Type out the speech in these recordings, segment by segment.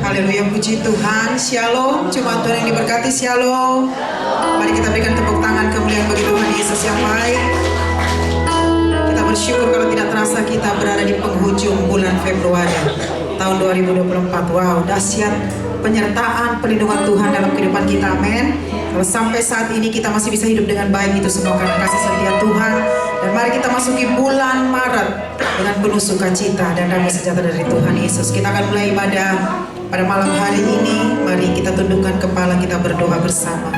Haleluya, puji Tuhan. Shalom, jemaat Tuhan yang diberkati. Shalom. Mari kita berikan tepuk tangan kemuliaan bagi Tuhan Yesus yang baik. Kita bersyukur kalau tidak terasa kita berada di penghujung bulan Februari tahun 2024. Wow, dahsyat penyertaan perlindungan Tuhan dalam kehidupan kita. Amin. Kalau sampai saat ini kita masih bisa hidup dengan baik, itu semua karena kasih setia Tuhan. Dan mari kita masuki bulan Maret dengan penuh sukacita dan damai sejahtera dari Tuhan Yesus. Kita akan mulai ibadah pada malam hari ini. Mari kita tundukkan kepala, kita berdoa bersama.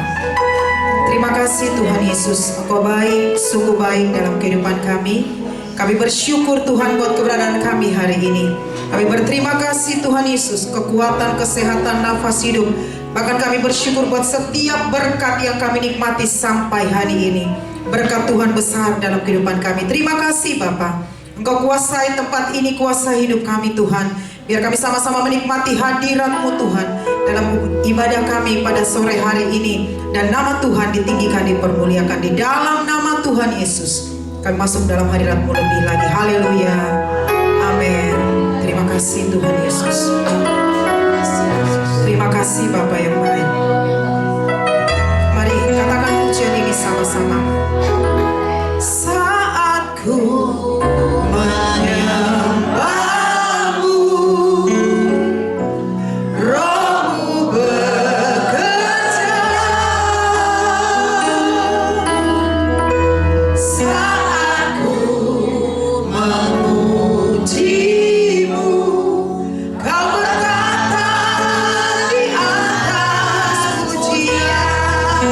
Terima kasih Tuhan Yesus, Engkau baik, sungguh baik dalam kehidupan kami. Kami bersyukur Tuhan buat keberadaan kami hari ini. Kami berterima kasih Tuhan Yesus, kekuatan, kesehatan, nafas hidup. Bahkan kami bersyukur buat setiap berkat yang kami nikmati sampai hari ini. Berkat Tuhan besar dalam kehidupan kami. Terima kasih Bapa. Engkau kuasai tempat ini, kuasai hidup kami Tuhan. Biar kami sama-sama menikmati hadirat-Mu Tuhan dalam ibadah kami pada sore hari ini. Dan nama Tuhan ditinggikan, dipermuliakan. Di dalam nama Tuhan Yesus kami masuk dalam hadirat-Mu lebih lagi. Haleluya. Amin. Terima kasih Tuhan Yesus. Terima kasih Bapa yang baik. Mari katakan pujian ini sama-sama. Saat ku menyembah-Mu, Roh-Mu bekerja. Saat ku memuji-Mu, Kau berkata di atas pujian.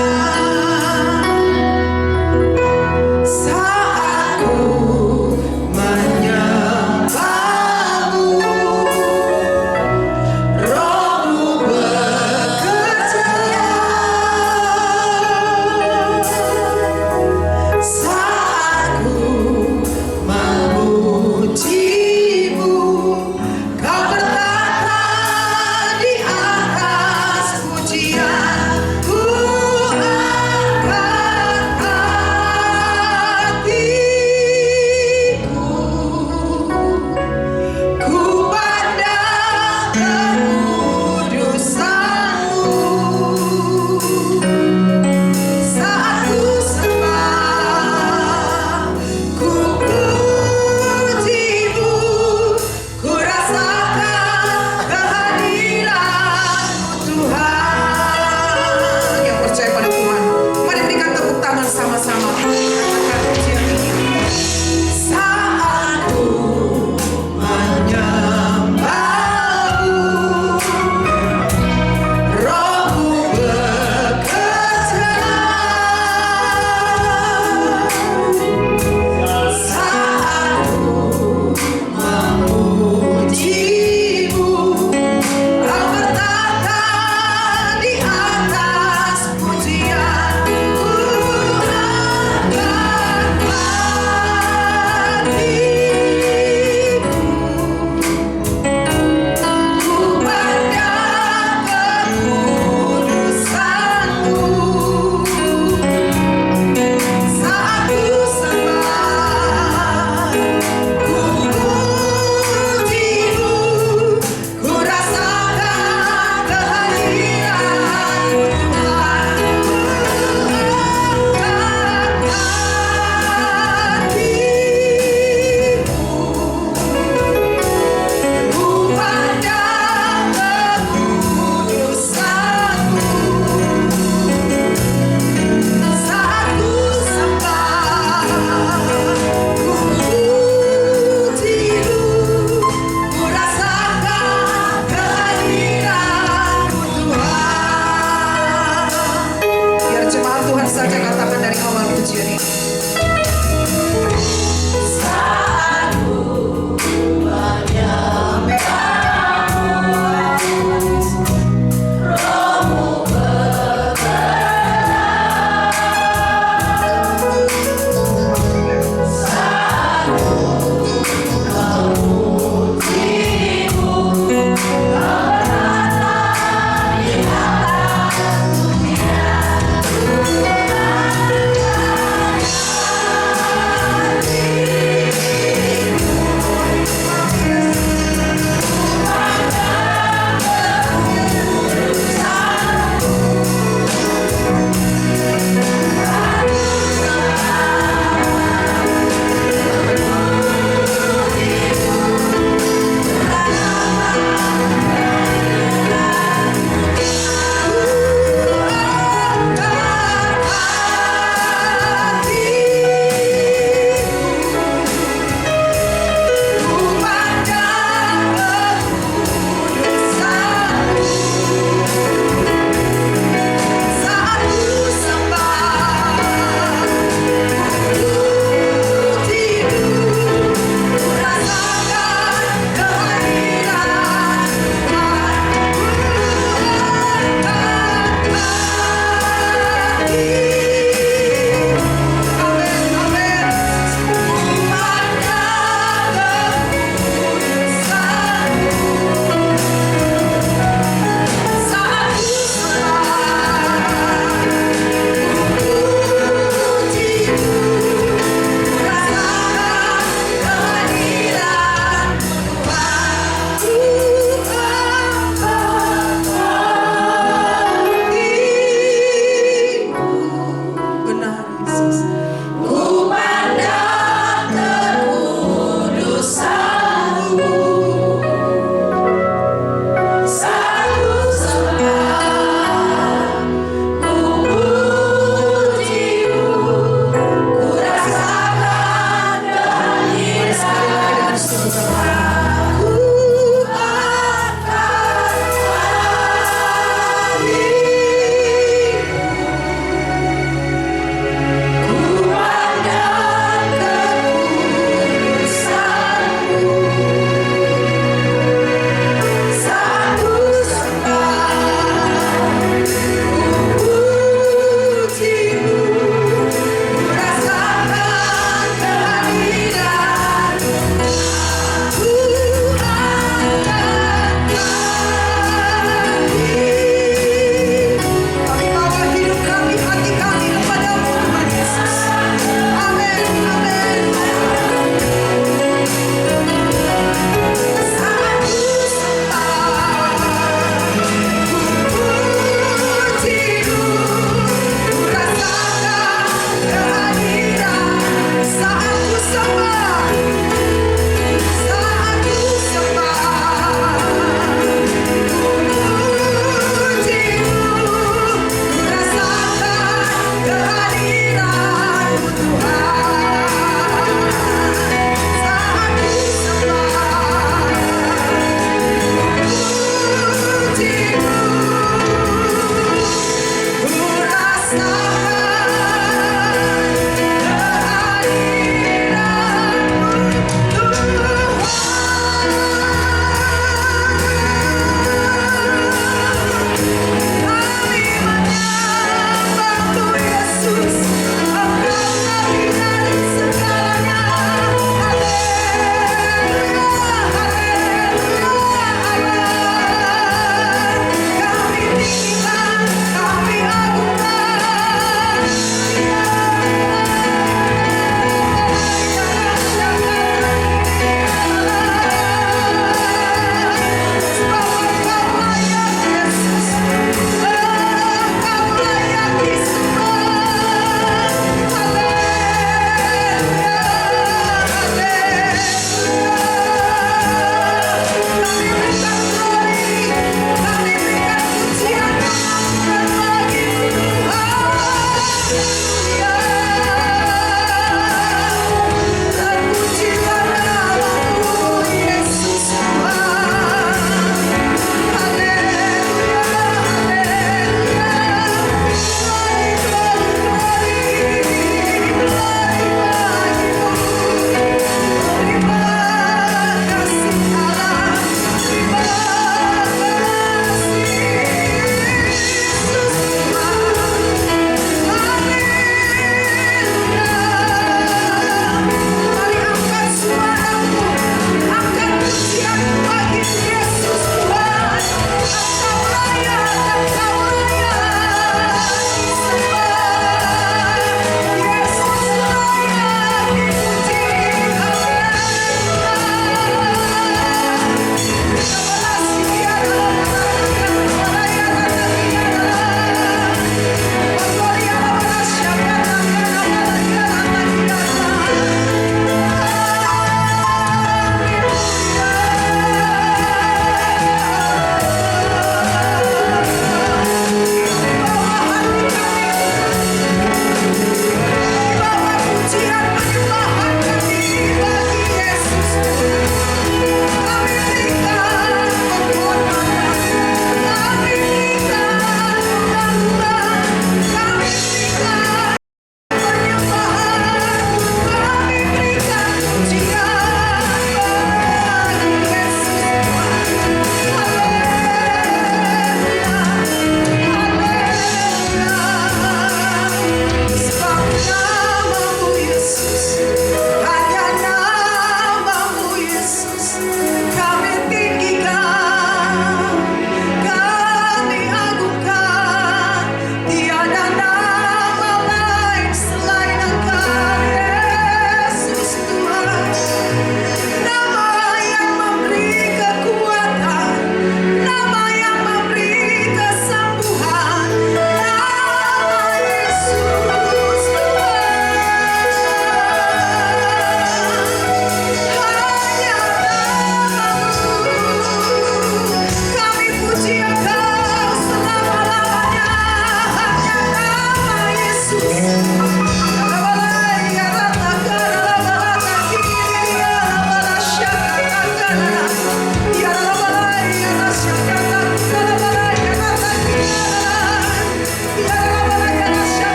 Ku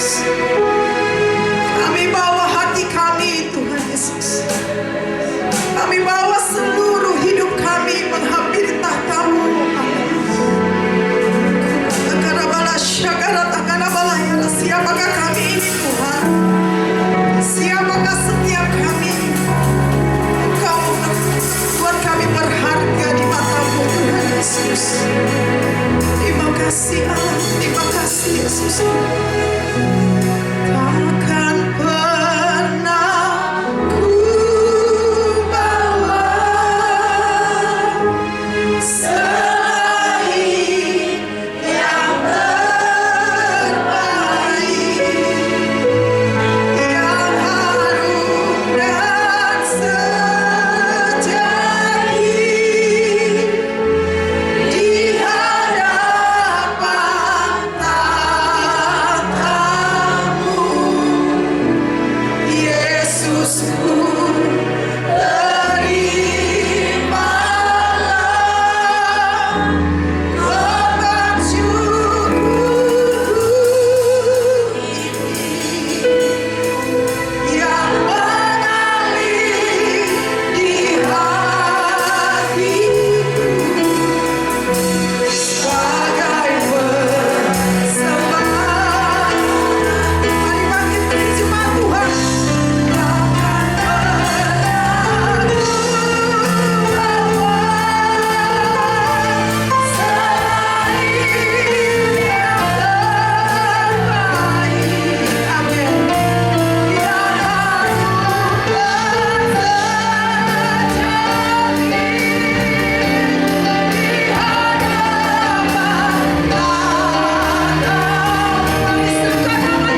Yesus. Kami bawa hati kami Tuhan Yesus. Kami bawa seluruh hidup kami menghampiri tahta-Mu. Siapakah kami ini Tuhan? Siapakah setiap kami? Engkau buat kami berharga di mata-Mu Tuhan Yesus. Terima kasih Allah, terima kasih Yesus. Takkan pernah ku bawa selain yang terbaik, yang harum dan sejati di hadapan tahta-Mu, Yesusku. Terimalah korban syukurku ini yang mengalir di hatiku sebagai persembahan. Mari bangkit beri jemaat Tuhan. Takkan pernah ku bawa selain yang terbaik. Amin. Yang harum dan sejati di hadapan tahta-Mu. Disebutkan nama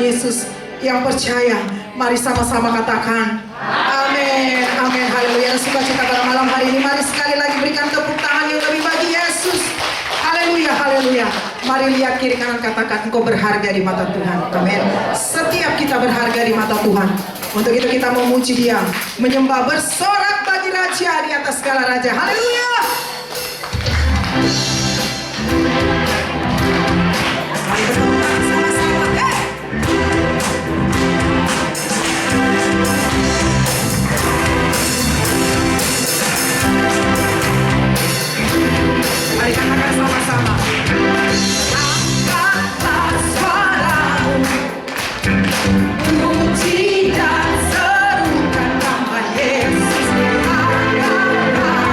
Yesus. Yang percaya, mari sama-sama katakan amin, amin, haleluya. Sukacita pada malam hari ini, mari sekali lagi berikan tepuk tangan yang lebih bagi Yesus. Haleluya, haleluya. Mari lihat kiri kanan, katakan engkau berharga di mata Tuhan. Amin. Setiap kita berharga di mata Tuhan. Untuk itu kita memuji Dia, menyembah, bersorak bagi Raja di atas segala raja. Haleluya. Mari bertepuk tangan sama-sama. Mari katakan sama-sama. Angkatlah suaramu, puji dan serukan nama Yesus. Angkatlah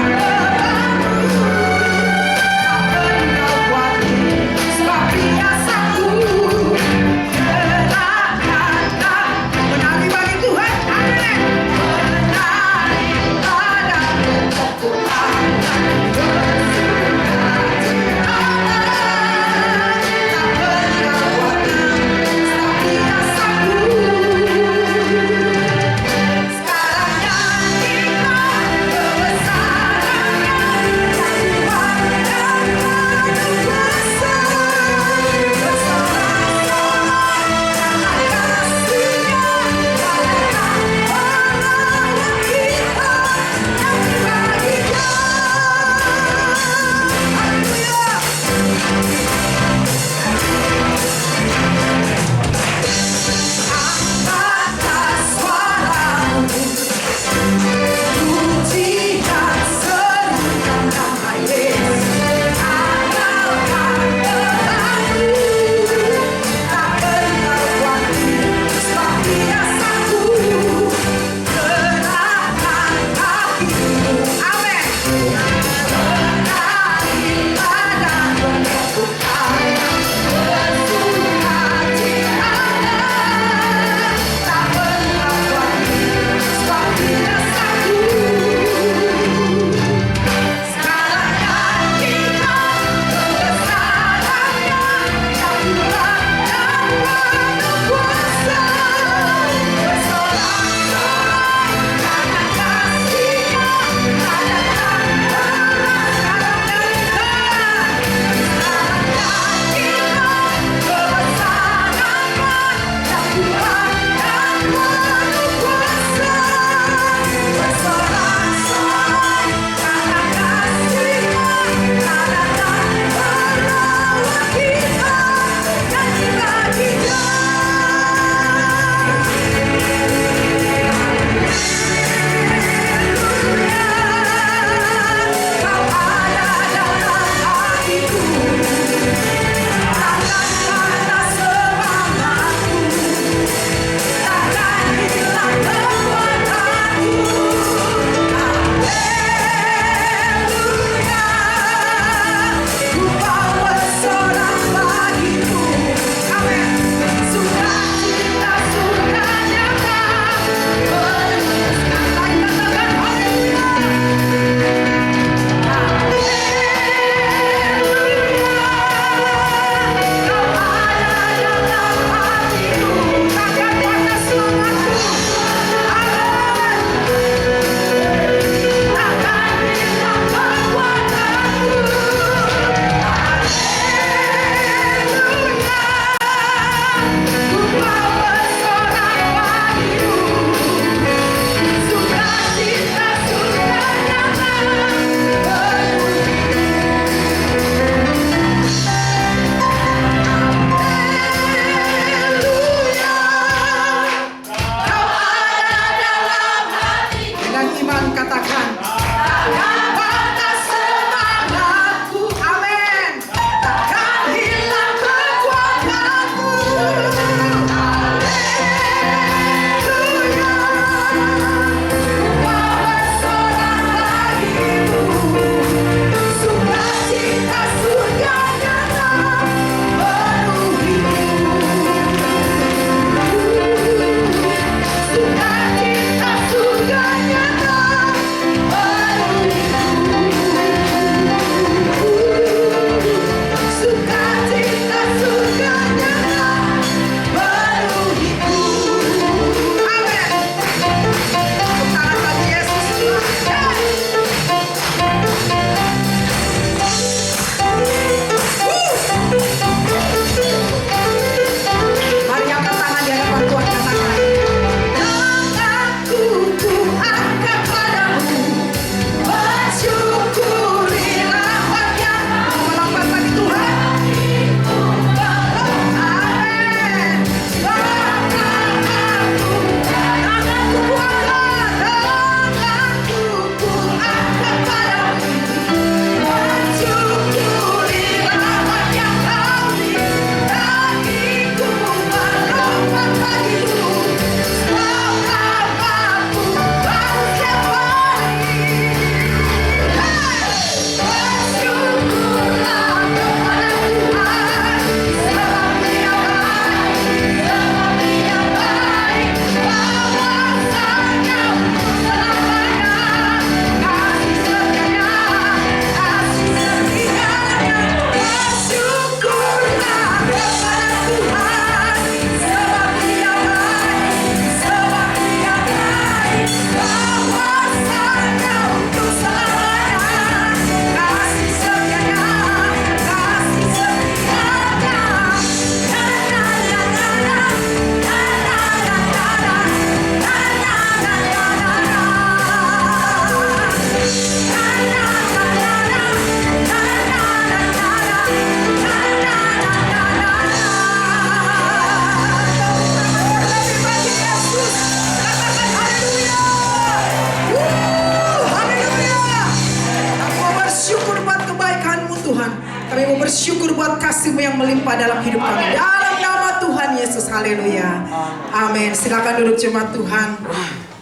Tuhan. Kami mau bersyukur buat kasih-Mu yang melimpah dalam hidup kami. Dalam nama Tuhan Yesus, haleluya. Amin. Silakan duduk jemaat Tuhan.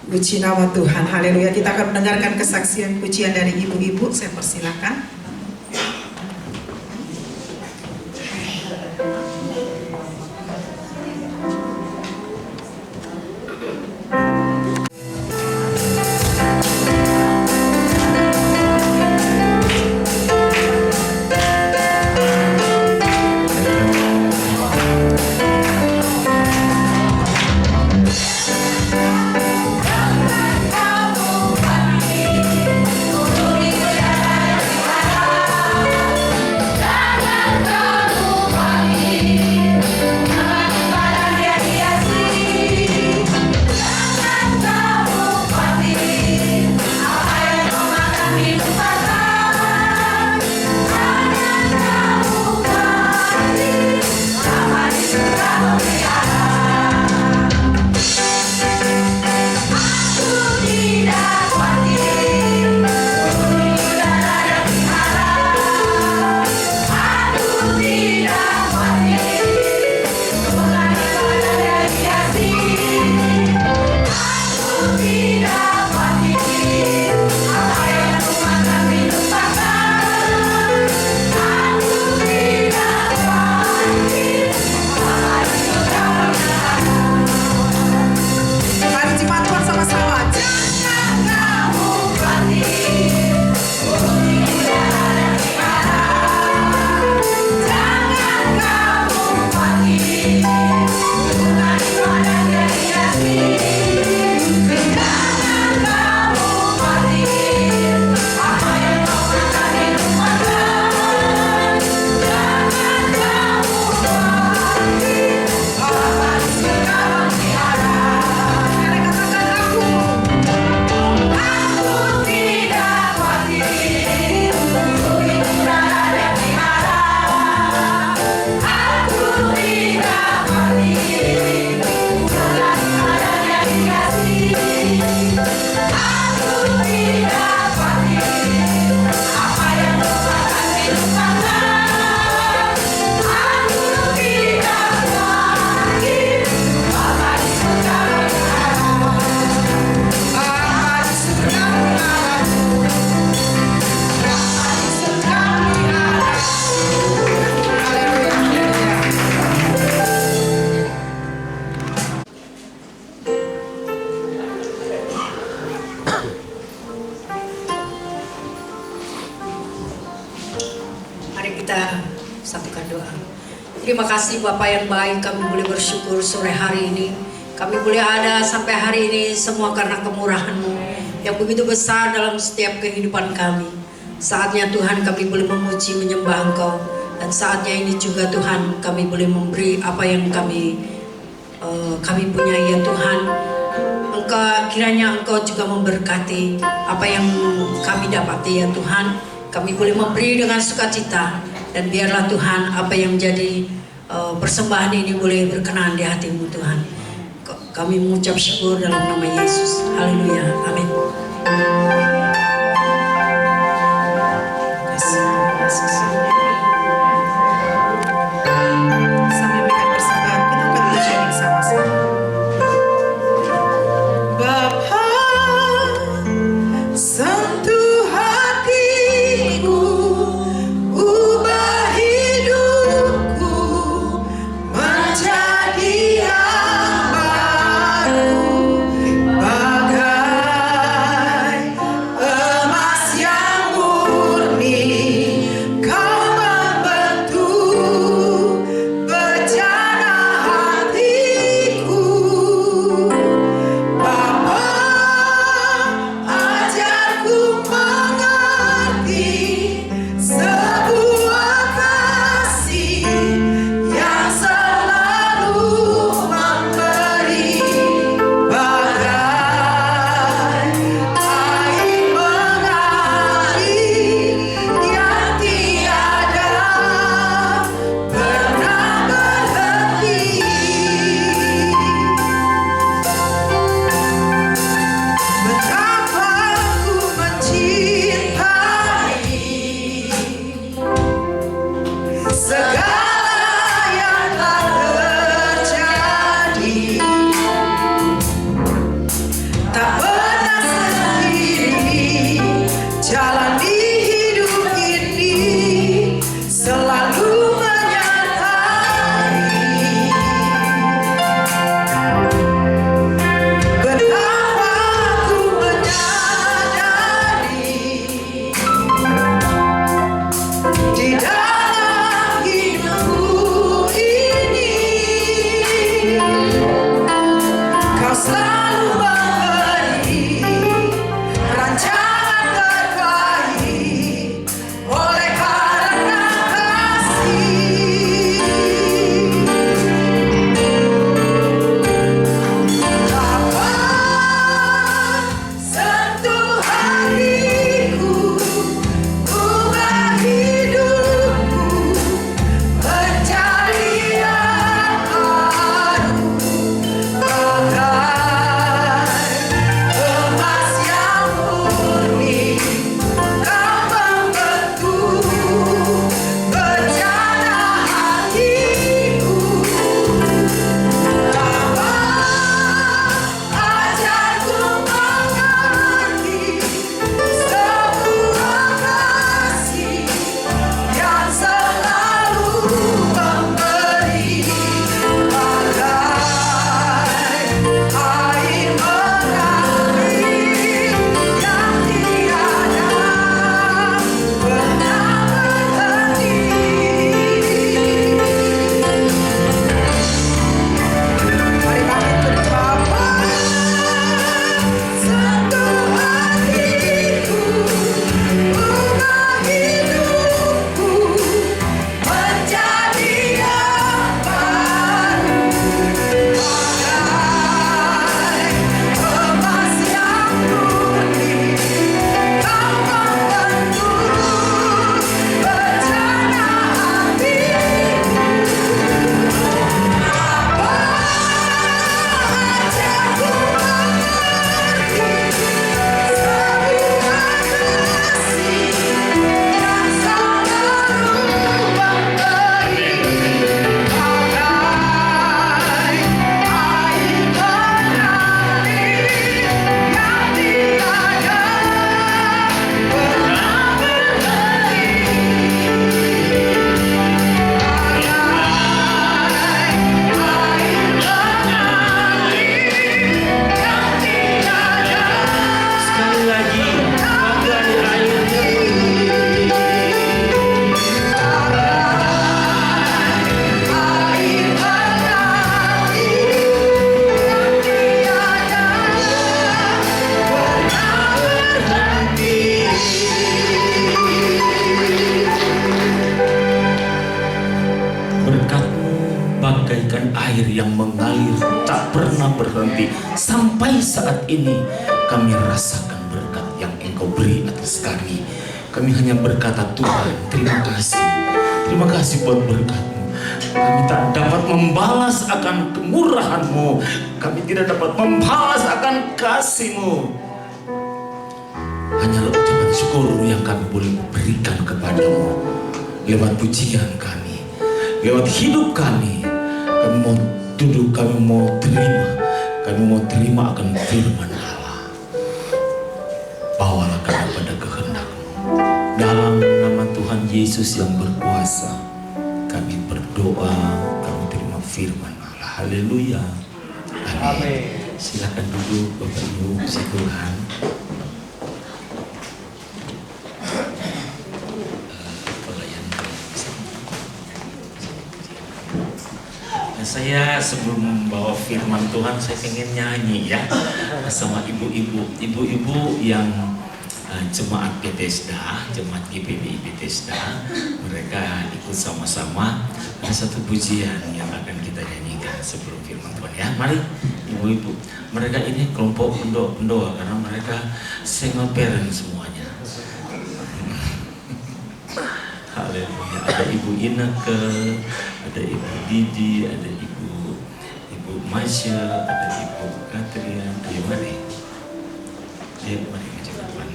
Puji nama Tuhan, haleluya. Kita akan mendengarkan kesaksian pujian dari ibu-ibu. Saya persilakan. Terima kasih Bapak yang baik, kami boleh bersyukur sore hari ini. Kami boleh ada sampai hari ini semua karena kemurahan-Mu yang begitu besar dalam setiap kehidupan kami. Saatnya Tuhan kami boleh memuji, menyembah Engkau. Dan saatnya ini juga Tuhan kami boleh memberi apa yang kami punya ya Tuhan. Kiranya Engkau juga memberkati apa yang kami dapati ya Tuhan. Kami boleh memberi dengan sukacita. Dan biarlah Tuhan apa yang menjadi persembahan ini boleh berkenan di hati-Mu Tuhan. Kami mengucap syukur dalam nama Yesus. Haleluya. Amin. Sambil mereka bersabar, kita akan bersyukur sama-sama. Bapa, sentuh hatiku, ubah hidupku menjadi yang baru, bagai emas yang murni. Kau berhenti. Sampai saat ini kami rasakan berkat yang Engkau beri atas kami. Kami hanya berkata, Tuhan, terima kasih. Terima kasih buat berkat-Mu. Kami tak dapat membalas akan kemurahan-Mu. Kami tidak dapat membalas akan kasih-Mu. Hanyalah ucapan syukur yang kami boleh berikan kepadamu lewat pujian kami, lewat hidup kami. Kami mau duduk, kami mau terima akan firman Allah. Bawalah kami pada kehendak-Mu. Dalam nama Tuhan Yesus yang berkuasa, kami berdoa, kami terima firman Allah. Haleluya. Amin. Silakan duduk Bapak Ibu puji Tuhan. Saya sebelum membawa firman Tuhan, saya ingin nyanyi ya sama ibu-ibu yang jemaat Bethesda, jemaat GPBI Bethesda. Mereka ikut sama-sama. Ada satu pujian yang akan kita nyanyikan sebelum firman Tuhan ya. Mari ibu-ibu. Mereka ini kelompok pendoa karena mereka single parent semuanya. Haleluya. Ada Ibu Ineke, ada Ibu Didi, ada Ibu Masya, ada Ibu Katrian. Ayo mari. Ayo mari ke depan.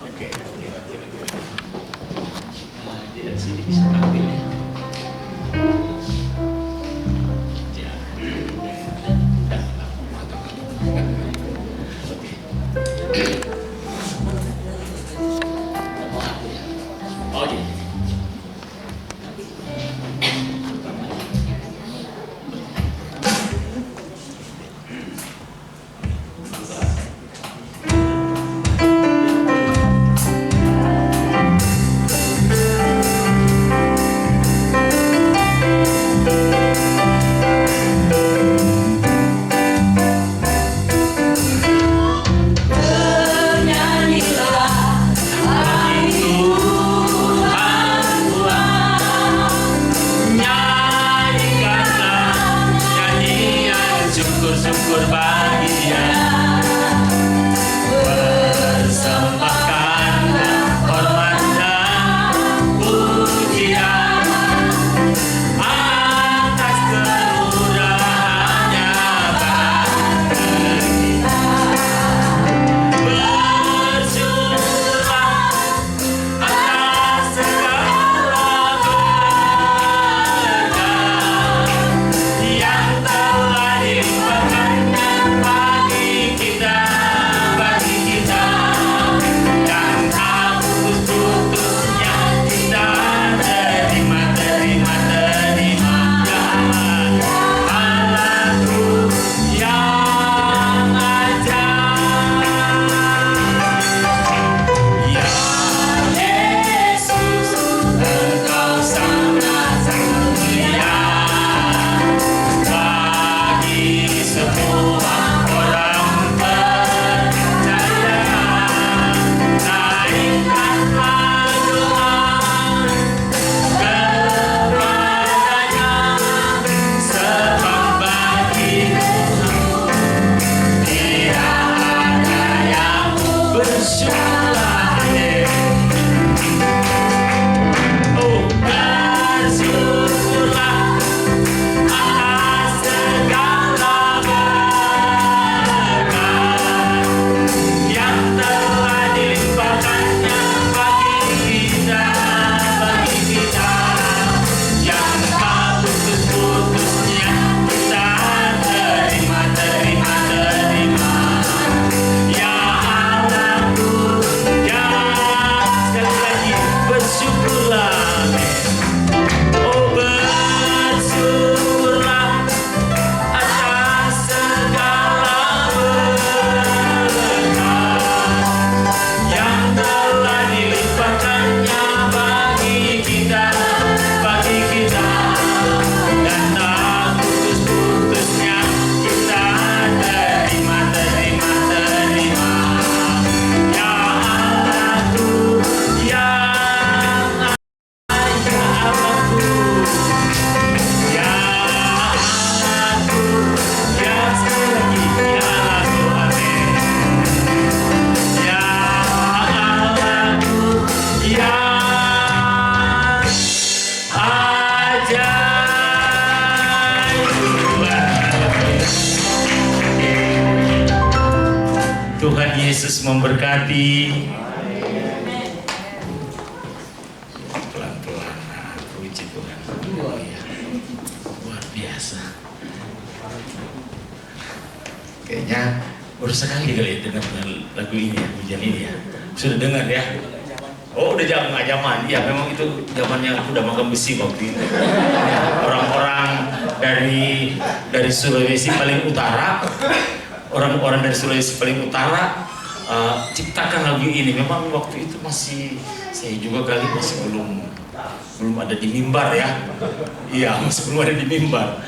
Oke. Di sini bisa ambil ya. Yesus memberkati. Pelan-pelan, nah, puji Tuhan. Oh, iya. Luar biasa. Kayaknya baru sekali kali dengar lagu ini ya, pujian ini ya. Sudah dengar ya? Oh, udah zaman. Ya, memang itu zamannya udah makan besi waktu itu. Ya, orang-orang dari Sulawesi paling utara, orang-orang dari Sulawesi paling utara ciptakan lagu ini. Memang waktu itu masih, saya juga kali masih belum ada di mimbar ya. Iya, masih belum ada di mimbar.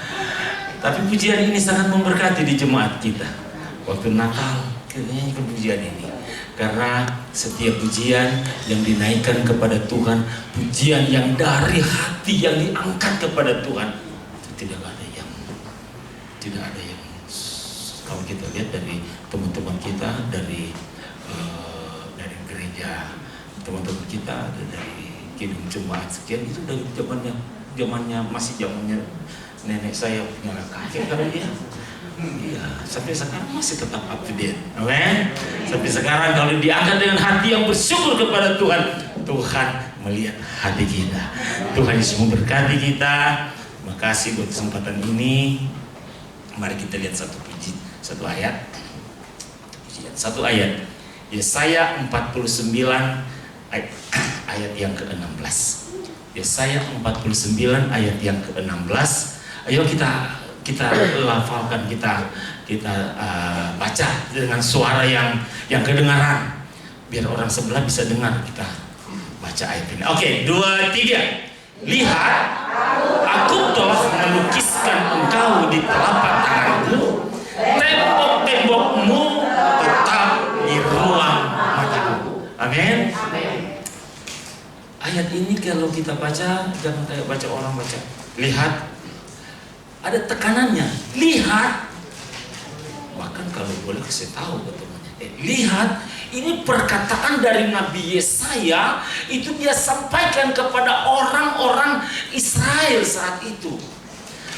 Tapi pujian ini sangat memberkati di jemaat kita. Waktu Natal kita nyanyikan pujian ini. Karena setiap pujian yang dinaikkan kepada Tuhan, pujian yang dari hati yang diangkat kepada Tuhan, itu tidak ada yang kalau kita lihat dari teman-teman kita dari gereja, teman-teman kita dari kidung jemaat sekian, itu dari zamannya masih zamannya nenek saya punya kakek kali ya. Iya, sampai sekarang masih tetap up to date. Amin. Sampai sekarang kalau diangkat dengan hati yang bersyukur kepada Tuhan, Tuhan melihat hati kita. Tuhan Yesus memberkati kita. Terima kasih buat kesempatan ini. Mari kita lihat satu ayat. Satu ayat. Yesaya 49 ayat yang ke-16. Yesaya 49 ayat yang ke-16. Ayo kita lafalkan, kita baca dengan suara yang kedengaran, biar orang sebelah bisa dengar kita baca ayat ini. Oke, 2, 3. Lihat, aku telah melukiskan engkau di telapak tanganku, tembok-tembokmu tetap di ruang mataku. Amin. Ayat ini kalau kita baca, jangan kayak baca orang baca. Lihat, ada tekanannya. Lihat, bahkan kalau boleh kasih tahu ke temannya, lihat, ini perkataan dari Nabi Yesaya, itu dia sampaikan kepada orang-orang Israel saat itu.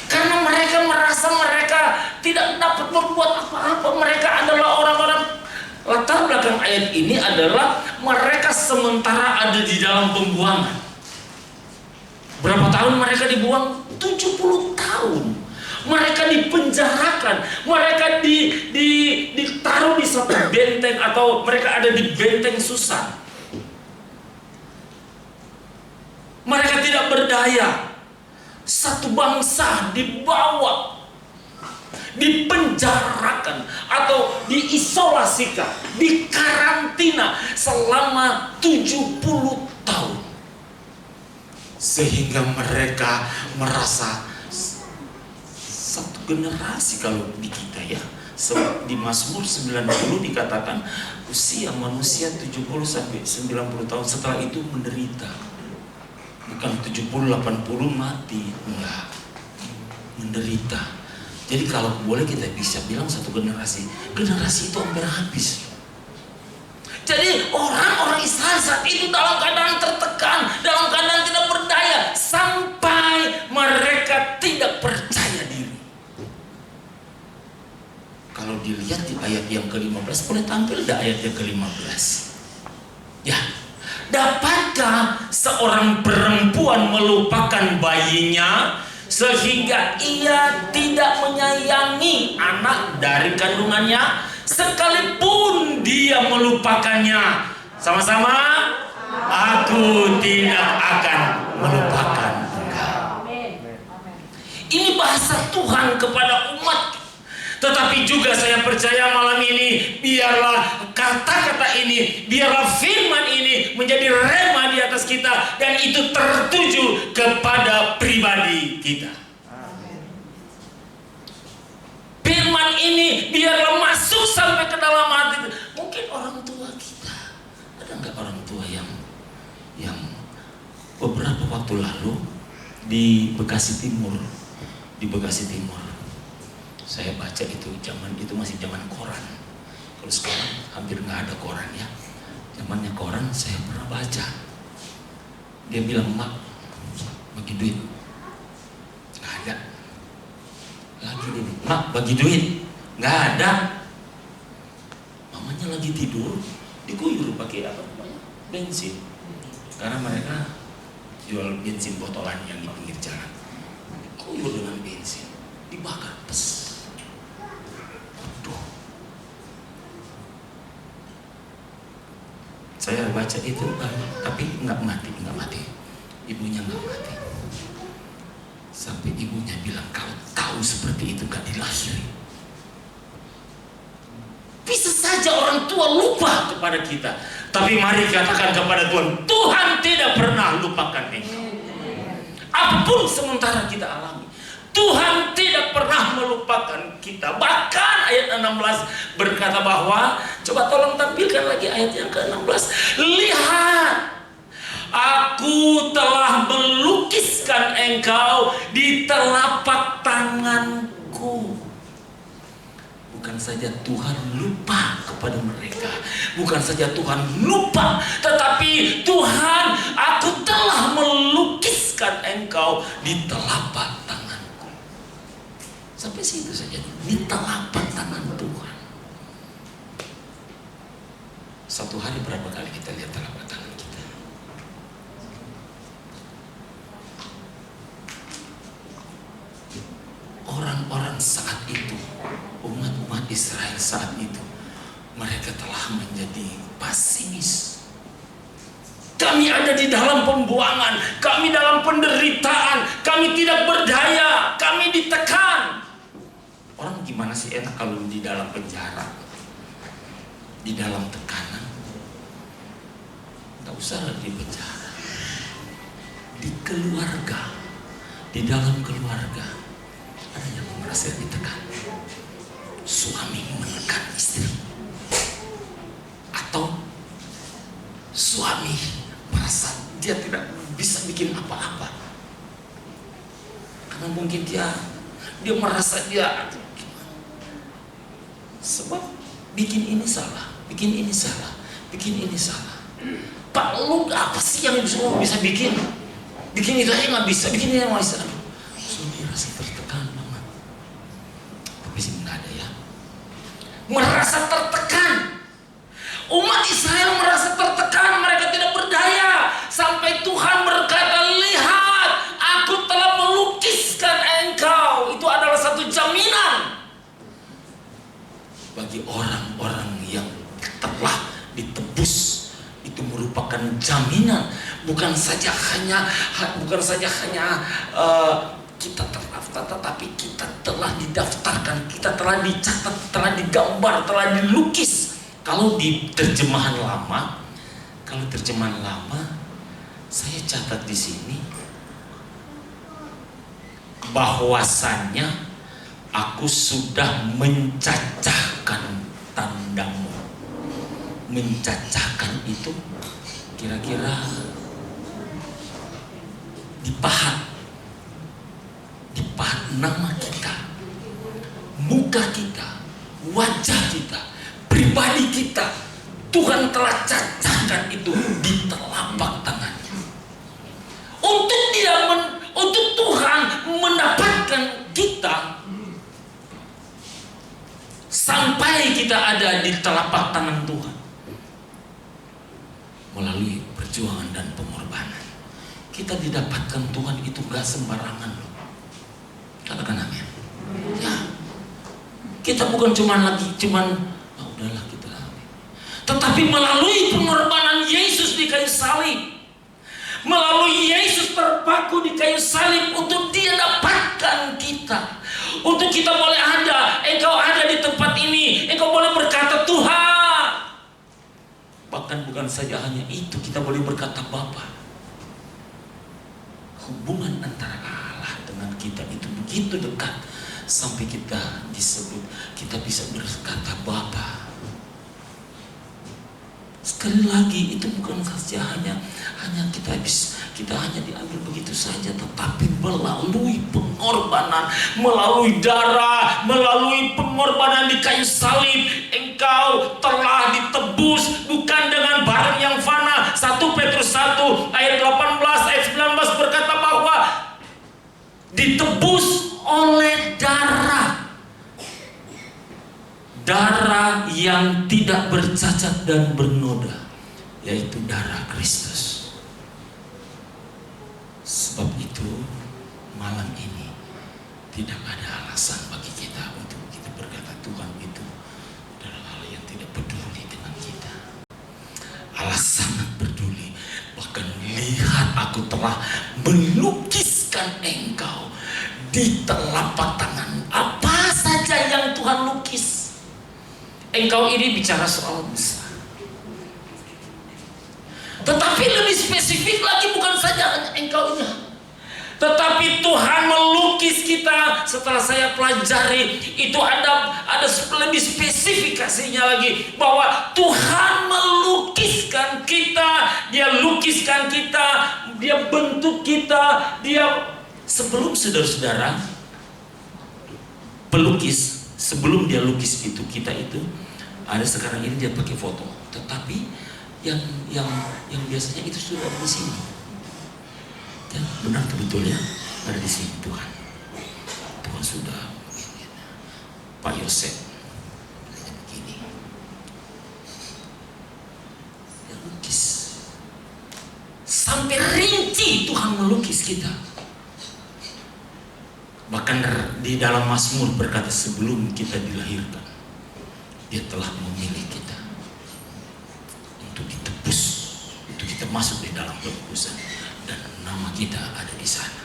Karena mereka merasa mereka tidak dapat berbuat apa-apa. Mereka adalah orang-orang, latar belakang ayat ini adalah mereka sementara ada di dalam pembuangan. Berapa tahun mereka dibuang? 70 tahun. Mereka dipenjarakan, mereka ditaruh di satu benteng, atau mereka ada di benteng Susan. Mereka tidak berdaya. Satu bangsa dibawa, dipenjarakan atau diisolasikan, dikarantina selama 70 tahun. Sehingga mereka merasa satu generasi, kalau di kita ya, di Mazmur 90 dikatakan usia manusia 70 sampai 90 tahun, setelah itu menderita. Bukan 70-80 mati, enggak, menderita. Jadi kalau boleh kita bisa bilang satu generasi itu hampir habis. Jadi orang-orang Israel saat itu dalam keadaan tertekan, dalam keadaan tidak berdaya, sampai mereka tidak percaya diri. Kalau dilihat di ayat yang ke-15, boleh tampil dah ayat yang ke-15. Ya, dapatkah seorang perempuan melupakan bayinya sehingga ia tidak menyayangi anak dari kandungannya? Sekalipun dia melupakannya, sama-sama, aku tidak akan melupakan engkau. Ini bahasa Tuhan kepada umat. Tetapi juga saya percaya malam ini, biarlah kata-kata ini, biarlah firman ini menjadi rema di atas kita, dan itu tertuju kepada pribadi kita. Firman ini biarlah masuk sampai ke dalam hati. Mungkin orang tua kita, ada nggak orang tua yang beberapa waktu lalu di Bekasi Timur, saya baca itu, zaman itu masih zaman koran. Kalau sekarang hampir nggak ada koran ya. Zamannya koran saya pernah baca. Dia bilang, "Mak, bagi duit." Nggak ada. Lagi ini, "Mak, bagi duit." Nggak ada. Mamanya lagi tidur diguyur pakai apa namanya, bensin, karena mereka jual bensin botolan yang di pinggir jalan, diguyur dengan bensin, dibakar, pes. Aduh. Saya baca itu, tapi nggak mati. Ibunya nggak mati. Sampai ibunya bilang, kalau tahu seperti itu gak dilahiri. Bisa saja orang tua lupa kepada kita, tapi mari katakan kepada Tuhan, Tuhan tidak pernah lupakan engkau. Apapun sementara kita alami, Tuhan tidak pernah melupakan kita. Bahkan ayat 16 berkata bahwa, coba tolong tampilkan lagi ayat yang ke-16. Lihat, aku telah melukiskan engkau di telapak tanganku. Bukan saja Tuhan lupa kepada mereka, bukan saja Tuhan lupa, tetapi Tuhan, aku telah melukiskan engkau di telapak tanganku. Sampai situ saja, di telapak tangan Tuhan. Satu hari berapa kali kita lihat telapak tangan kita? Orang-orang saat itu, umat-umat Israel saat itu, mereka telah menjadi pesimis. Kami ada di dalam pembuangan, kami dalam penderitaan, kami tidak berdaya, kami ditekan. Orang gimana sih enak kalau di dalam penjara, di dalam tekanan? Gak usah di penjara, di keluarga, di dalam keluarga ada yang merasa ditekan. Suami menekan istri, atau suami merasa dia tidak bisa bikin apa-apa karena mungkin dia merasa dia sebab bikin ini salah, bikin ini salah, bikin ini salah. Pak, lu apa sih yang semua bisa bikin itu aja nggak bisa, bikin ini nggak bisa. Suami rasa tertekan banget, tapi sih nggak ada ya, merasa tertekan. Umat Israel merasa tertekan, mereka tidak berdaya, sampai Tuhan berkata, lihat, aku telah melukiskan engkau. Itu adalah satu jaminan bagi orang-orang yang telah ditebus. Itu merupakan jaminan, bukan saja hanya kita terdaftar, tetapi kita telah didaftarkan, kita telah dicatat, telah digambar, telah dilukis. Kalau di terjemahan lama, saya catat di sini bahwasannya aku sudah mencacahkan tandamu. Mencacahkan itu kira-kira dipahat nama kita, muka kita, wajah kita, pribadi kita. Tuhan telah cacahkan itu di telapak tangannya. Untuk Tuhan mendapatkan kita sampai kita ada di telapak tangan Tuhan melalui perjuangan dan pengorbanan. Kita didapatkan Tuhan itu gak sembarangan loh. Katakan amin. Ya, kita bukan udahlah kita amin. Tetapi melalui pengorbanan Yesus di kayu salib, melalui Yesus terpaku di kayu salib untuk Dia dapatkan kita, untuk kita boleh ada. Engkau ada di tempat ini, engkau boleh berkata Tuhan. Bahkan bukan saja hanya itu, kita boleh berkata Bapa. Hubungan antara Allah dengan kita itu begitu dekat sampai kita bisa berkata Bapa. Sekali lagi, itu bukan saja hanya kita hanya diambil begitu saja, tetapi melalui pengorbanan, melalui darah, melalui pengorbanan di kayu salib, engkau telah ditebus bukan dengan barang yang fana. 1 Petrus 1 ayat 18 ayat 19 berkata bahwa ditebus oleh darah. darah yang tidak bercacat dan bernoda, yaitu darah Kristus. Sebab itu malam ini tidak ada alasan bagi kita untuk kita berkata Tuhan itu adalah hal yang tidak peduli dengan kita. Allah sangat peduli. Bahkan lihat, aku telah melukiskan engkau di telapak tangan. Apa saja yang Tuhan lukis. Engkau ini bicara soal besar. Tetapi lebih spesifik lagi, bukan saja hanya engkau ini, tetapi Tuhan melukis kita. Setelah saya pelajari itu ada lebih spesifikasinya lagi, bahwa Tuhan melukiskan kita. Dia lukiskan kita, Dia bentuk kita. Dia sebelum saudara-saudara pelukis, sebelum dia lukis itu, kita itu ada sekarang ini dia pakai foto, tetapi yang biasanya itu sudah ada di sini. Ya, benar betul ya, ada di sini Tuhan sudah. Pak Yosef begini, dia lukis sampai rinci. Tuhan melukis kita. Bahkan di dalam Mazmur berkata, sebelum kita dilahirkan Dia telah memilih kita untuk ditebus, untuk kita masuk di dalam penebusan, dan nama kita ada di sana.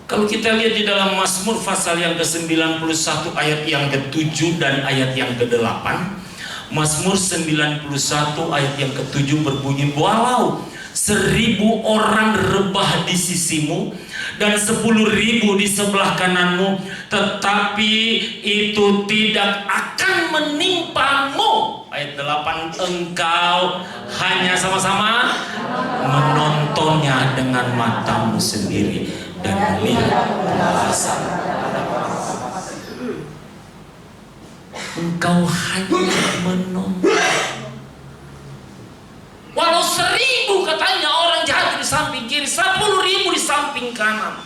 Kalau kita lihat di dalam Mazmur pasal yang ke-91 ayat yang ke-7 dan ayat yang ke-8, Mazmur 91 ayat yang ke-7 berbunyi, walau 1000 orang rebah di sisimu dan 10.000 di sebelah kananmu, tetapi itu tidak akan menimpamu. Ayat 8, engkau hanya sama-sama menontonnya dengan matamu sendiri dan melihat balasan. Engkau hanya menonton. Walau 1000 katanya orang jahat di samping kiri, 10.000 di samping kanan,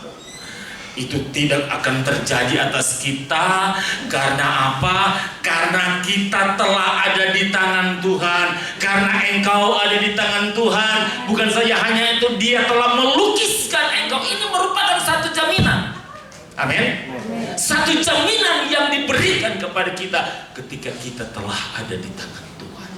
itu tidak akan terjadi atas kita. Karena apa? Karena kita telah ada di tangan Tuhan. Karena engkau ada di tangan Tuhan. Bukan saja hanya itu, Dia telah melukiskan engkau. Ini merupakan satu jaminan. Amin. Satu jaminan yang diberikan kepada kita ketika kita telah ada di tangan Tuhan.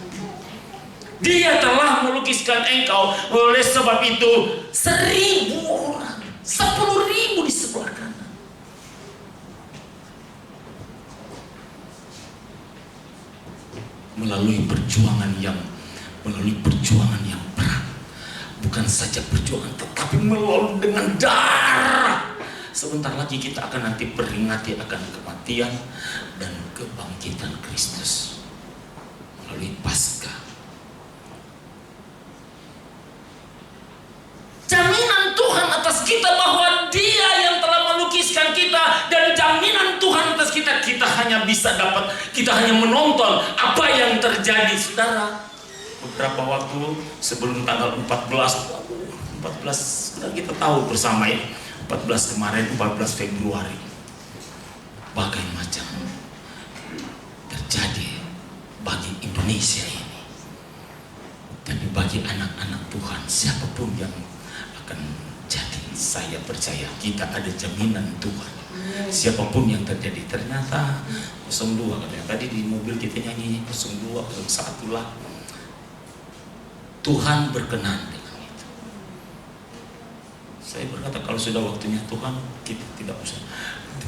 Dia telah melukiskan engkau. Oleh sebab itu 1000 orang, 10.000 di sebelah kanan. Melalui perjuangan yang berat. Bukan saja perjuangan, tetapi melalui dengan darah. Sebentar lagi kita akan nanti peringati akan kematian dan kebangkitan Kristus melalui Paskah. Jaminan Tuhan atas kita bahwa Dia yang telah melukiskan kita, dan jaminan Tuhan atas kita, kita hanya bisa dapat, kita hanya menonton apa yang terjadi. Saudara, beberapa waktu sebelum tanggal 14 kita tahu bersama ya, 14 kemarin, 14 Februari, bagai macam terjadi bagi Indonesia ini, dan bagi anak-anak Tuhan siapapun yang akan jadi. Saya percaya kita ada jaminan Tuhan. Siapapun yang terjadi, ternyata 02 katanya tadi di mobil kita nyanyi 02, 01 lah. Tuhan berkenan dengan itu. Saya berkata kalau sudah waktunya Tuhan, kita tidak usah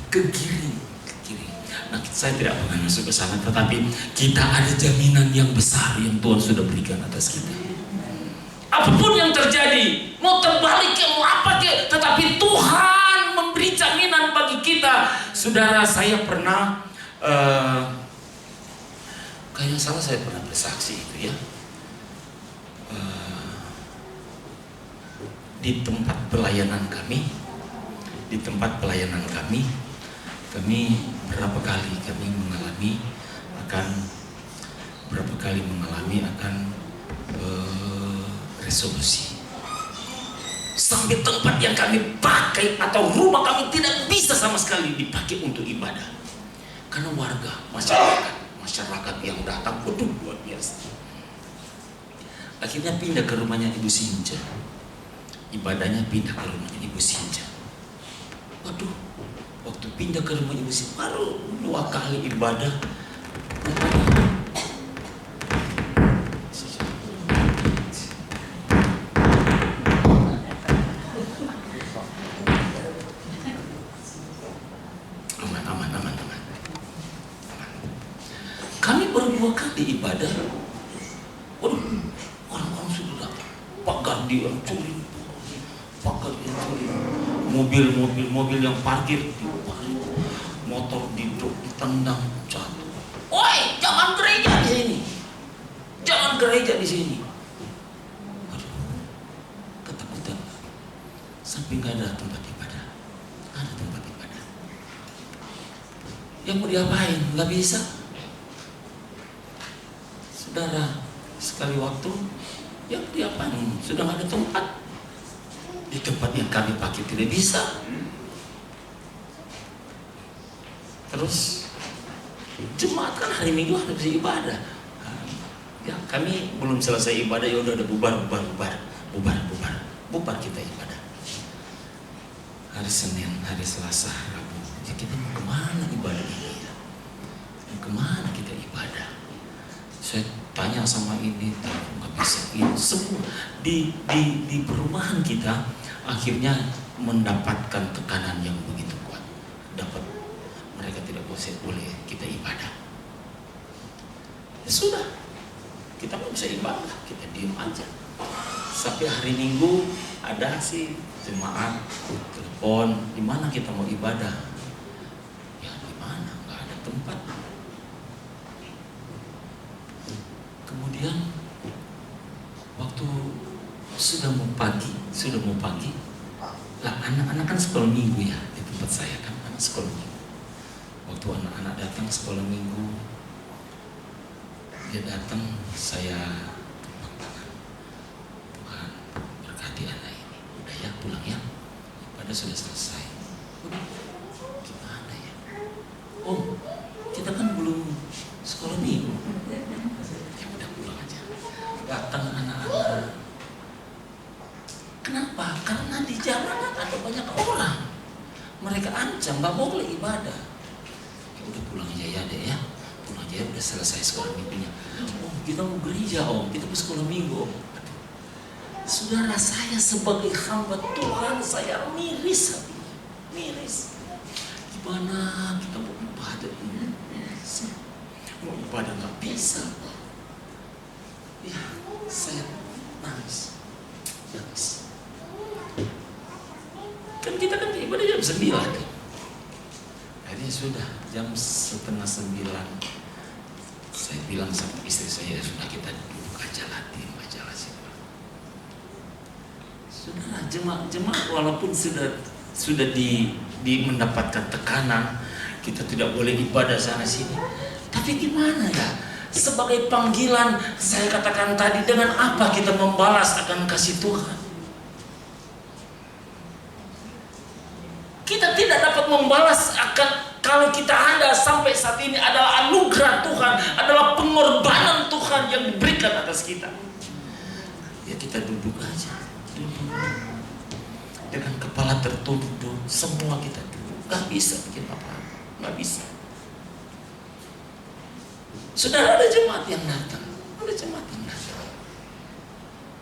ke kiri. Nah, saya tidak akan masuk ke sana, tetapi kita ada jaminan yang besar yang Tuhan sudah berikan atas kita. Apapun yang terjadi, mau terbalik ke mau apa ke, tetapi Tuhan memberi jaminan bagi kita. Saudara, saya pernah kayaknya salah, saya pernah bersaksi itu ya, di tempat pelayanan kami, berapa kali kami mengalami akan resolusi. Sampai tempat yang kami pakai atau rumah kami tidak bisa sama sekali dipakai untuk ibadah. Karena warga, masyarakat yang datang, waduh luar biasa. Akhirnya pindah ke rumahnya Ibu Sinja. Ibadahnya pindah ke rumahnya Ibu Sinja. Waduh, waktu pindah ke rumah Ibu Sinja, baru 2 kali ibadah. Aman. Kami baru 2 kali ibadah. Waduh, orang-orang sudah datang. Pak Gandhi yang curi, Pak Gandhi yang curi. Mobil yang parkir dibalik, motor ditendang jatuh. Oi, jangan gereja di sini. Jangan gereja di sini. Waduh, ketakutan. Sampai nggak ada tempat ibadah. Nggak ada tempat ibadah. Yang mau diapain? Nggak bisa. Saudara, sekali waktu yang diapain? Sudah nggak ada tempat. Di tempat yang kami pakai tidak bisa. Terus jemaat kan hari Minggu harus ibadah. Ya, kami belum selesai ibadah, ya udah bubar kita ibadah. Hari Senin, hari Selasa, Rabu. Ya kita mau kemana ibadah ini? Ya? Mau kemana kita ibadah? Saya tanya sama ini, nggak bisa. Ini semua di perumahan kita akhirnya mendapatkan tekanan yang begitu kuat. Mereka tidak boleh kita ibadah. Ya sudah, kita nggak bisa ibadah, kita diem aja. Sampai hari Minggu ada sih jemaat telepon, di mana kita mau ibadah? Ya di mana? Nggak ada tempat. Kemudian waktu sudah mau pagi, lah anak-anak kan sekolah minggu ya di tempat saya kan anak sekolah minggu. Waktu anak-anak datang sekolah minggu, dia datang, saya tepuk tangan. Tuhan berkati anak ini. Udah ya pulang ya, pada sudah selesai. Udah, gimana ya? Oh, kita kan belum sekolah minggu. Ya udah pulang aja. Datang anak-anak. Kenapa? Karena di jalanan ada banyak orang. Mereka ancam nggak boleh ibadah. Ya udah pulang aja ya deh ya. Pulang aja ya, udah selesai sekolah minggunya. Oh kita mau gereja om, kita mau sekolah minggu om. Saudara, saya sebagai hamba Tuhan, saya miris hatinya. Miris. Gimana kita mau ibadah ini? Mau ibadah nggak bisa. Ya, saya nangis. Kan kita kan ibadah jam 9 kan. Akhirnya sudah jam 8:30 saya bilang sama istri saya, sudah kita duduk aja lah, diam aja lah sih. Saudara, jemaat walaupun sudah mendapatkan tekanan, kita tidak boleh ibadah sana sini. Tapi gimana ya? Sebagai panggilan, saya katakan tadi, dengan apa kita membalas akan kasih Tuhan? Kita tidak dapat membalas akan, kalau kita ada sampai saat ini adalah anugerah Tuhan, adalah pengorbanan Tuhan yang diberikan atas kita. Ya kita duduk aja, dengan kepala tertunduk, semua kita duduk. Gak bisa bikin apa-apa, gak bisa. Saudara, ada jemaat yang datang,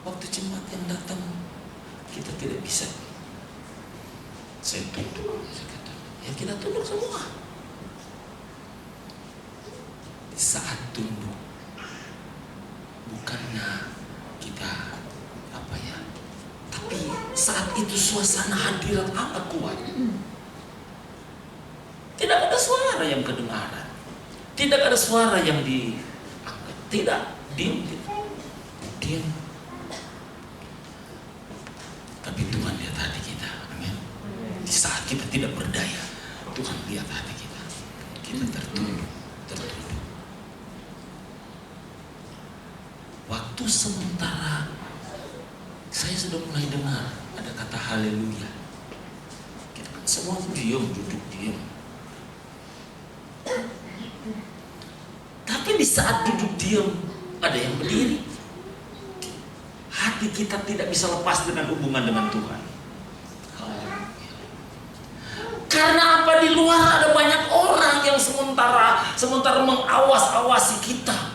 Waktu jemaat yang datang, kita tidak bisa. Saya tunduk, ya kita tunduk semua. Di saat tunduk, bukannya kita tapi saat itu suasana hadirat amat kuat. Tidak ada suara yang kedengaran, tidak ada suara yang diangkat, tidak, diam. Tapi Tuhan lihat hati kita, amin. Di saat kita tidak berdaya, Tuhan lihat hati kita. Kita tertunduk. Waktu sementara saya sudah mulai dengar ada kata haleluya. Kita kan semua diam, duduk diam. Tapi di saat duduk diam ada yang berdiri. Hati kita tidak bisa lepas dengan hubungan dengan Tuhan. Karena apa? Di luar ada banyak orang yang sementara mengawas-awasi kita.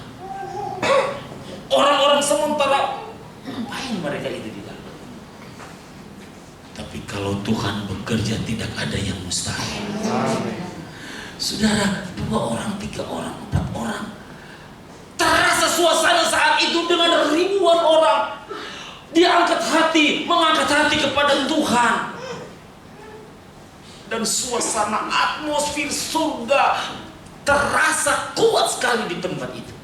Orang-orang sementara ngapain mereka itu di dalam? Tapi kalau Tuhan bekerja tidak ada yang mustahil. Saudara, 2 orang, 3 orang, 4 orang. Terasa suasana saat itu dengan ribuan orang. Dia mengangkat hati kepada Tuhan. Dan suasana atmosfer surga terasa kuat sekali di tempat itu.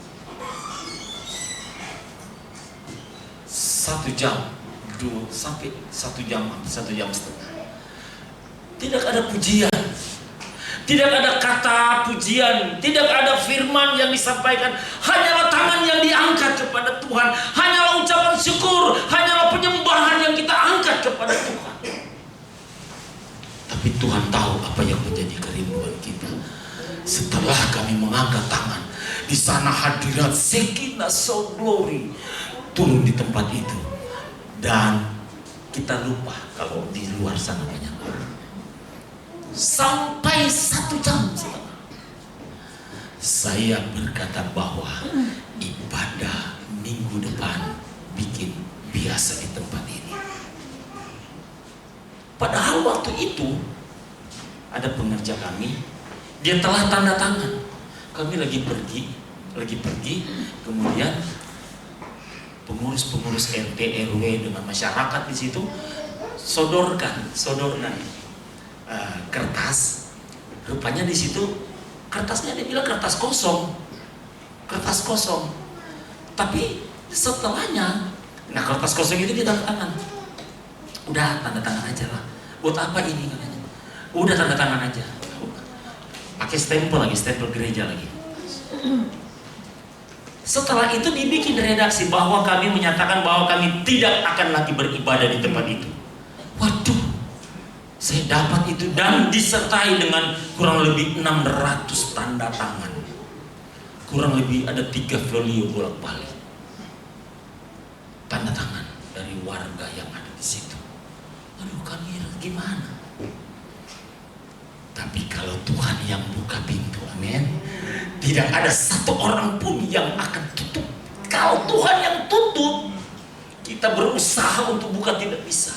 1 jam, 2 sampai 1 jam, 1 jam setengah. Tidak ada pujian, tidak ada kata pujian, tidak ada firman yang disampaikan. Hanyalah tangan yang diangkat kepada Tuhan, hanyalah ucapan syukur, hanyalah penyembahan yang kita angkat kepada Tuhan. Tapi Tuhan tahu apa yang menjadi kerinduan kita. Setelah kami mengangkat tangan, di sana hadirat Shekinah Soul Glory turun di tempat itu. Dan kita lupa kalau di luar sana banyak orang. Sampai 1 jam setengah saya berkata bahwa ibadah minggu depan bikin biasa di tempat ini. Padahal waktu itu ada pengerja kami, dia telah tanda tangan. Kami lagi pergi, kemudian pengurus RT RW dengan masyarakat di situ sodorkan kertas. Rupanya di situ kertasnya dia bilang kertas kosong. Tapi setelahnya, nah kertas kosong itu dia tanda tangan. Udah tanda tangan aja lah. Buat apa ini katanya? Udah tanda tangan aja. Pakai stempel gereja lagi. Setelah itu dibikin redaksi bahwa kami menyatakan bahwa kami tidak akan lagi beribadah di tempat itu. Waduh, saya dapat itu dan disertai dengan kurang lebih 600 tanda tangan. Kurang lebih ada 3 folio bolak-balik. Tanda tangan dari warga yang ada di situ. Aduh, kami gimana? Tapi kalau Tuhan yang buka pintu, amin, tidak ada 1 orang pun yang akan tutup. Kalau Tuhan yang tutup, kita berusaha untuk buka tidak bisa.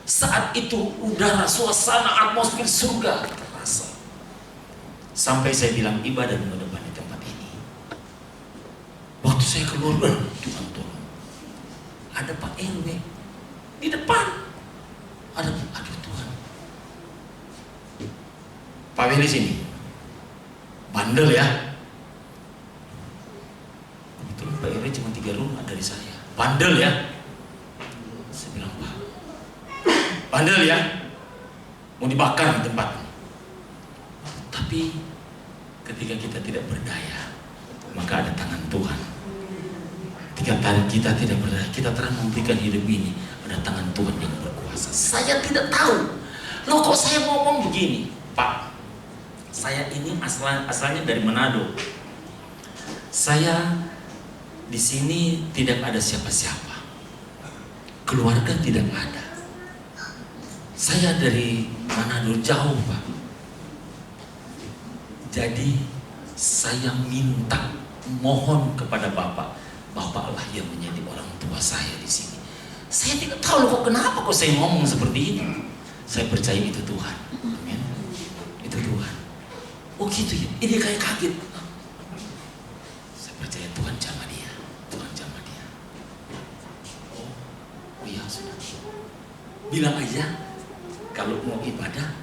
Saat itu udara, suasana, atmosfer surga terasa. Sampai saya bilang ibadah minggu depan di tempat ini. Waktu saya keluar, Tuhan tolong. Ada Pak RW di depan. Aduh Tuhan. Pak Willy sini. Bandel ya. Betul, Pak RW cuma 3 rumah dari saya. Bandel ya. Saya bilang, Pak, bandel ya. Mau dibakar di tempat. Tapi ketika kita tidak berdaya, maka ada tangan Tuhan. Ketika kita tidak berdaya, kita terang memberikan hidup ini, ada tangan Tuhan yang berkuasa. Saya tidak tahu, loh kok saya ngomong begini, Pak. Saya ini asalnya dari Manado. Saya di sini tidak ada siapa-siapa, keluarga tidak ada. Saya dari Manado jauh, Pak. Jadi saya minta, mohon kepada Bapak lah yang menjadi orang tua saya di sini. Saya tidak tahu loh kenapa kok saya ngomong seperti ini. Saya percaya itu Tuhan. Amin. Itu Tuhan. Oh gitu ya. Ini kayak kaget. Saya percaya Tuhan jamah dia. Tuhan jamah dia. Oh iya sudah. Bilang aja kalau mau ibadah,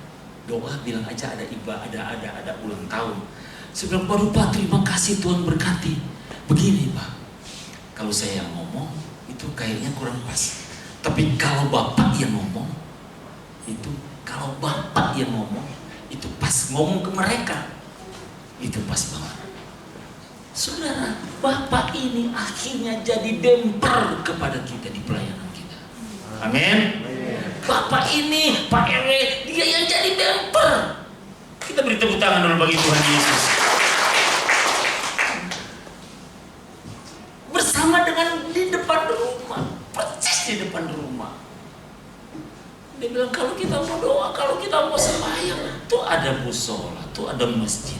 doa bilang aja ada ibadah, ada ulang tahun. Sebelum baru Pak, terima kasih Tuhan berkati. Begini Pak, kalau saya yang ngomong itu kayaknya kurang pas. Tapi kalau Bapak yang ngomong itu, itu pas ngomong ke mereka, itu pas banget. Saudara, Bapak ini akhirnya jadi demper kepada kita di pelayanan kita. Amin. Bapak ini, Pak RW, dia yang jadi bumper. Kita beri tepuk tangan dulu bagi Tuhan Yesus. Bersama dengan di depan rumah, persis di depan rumah. Dia bilang kalau kita mau doa, kalau kita mau sembahyang, tuh ada musola, tuh ada masjid.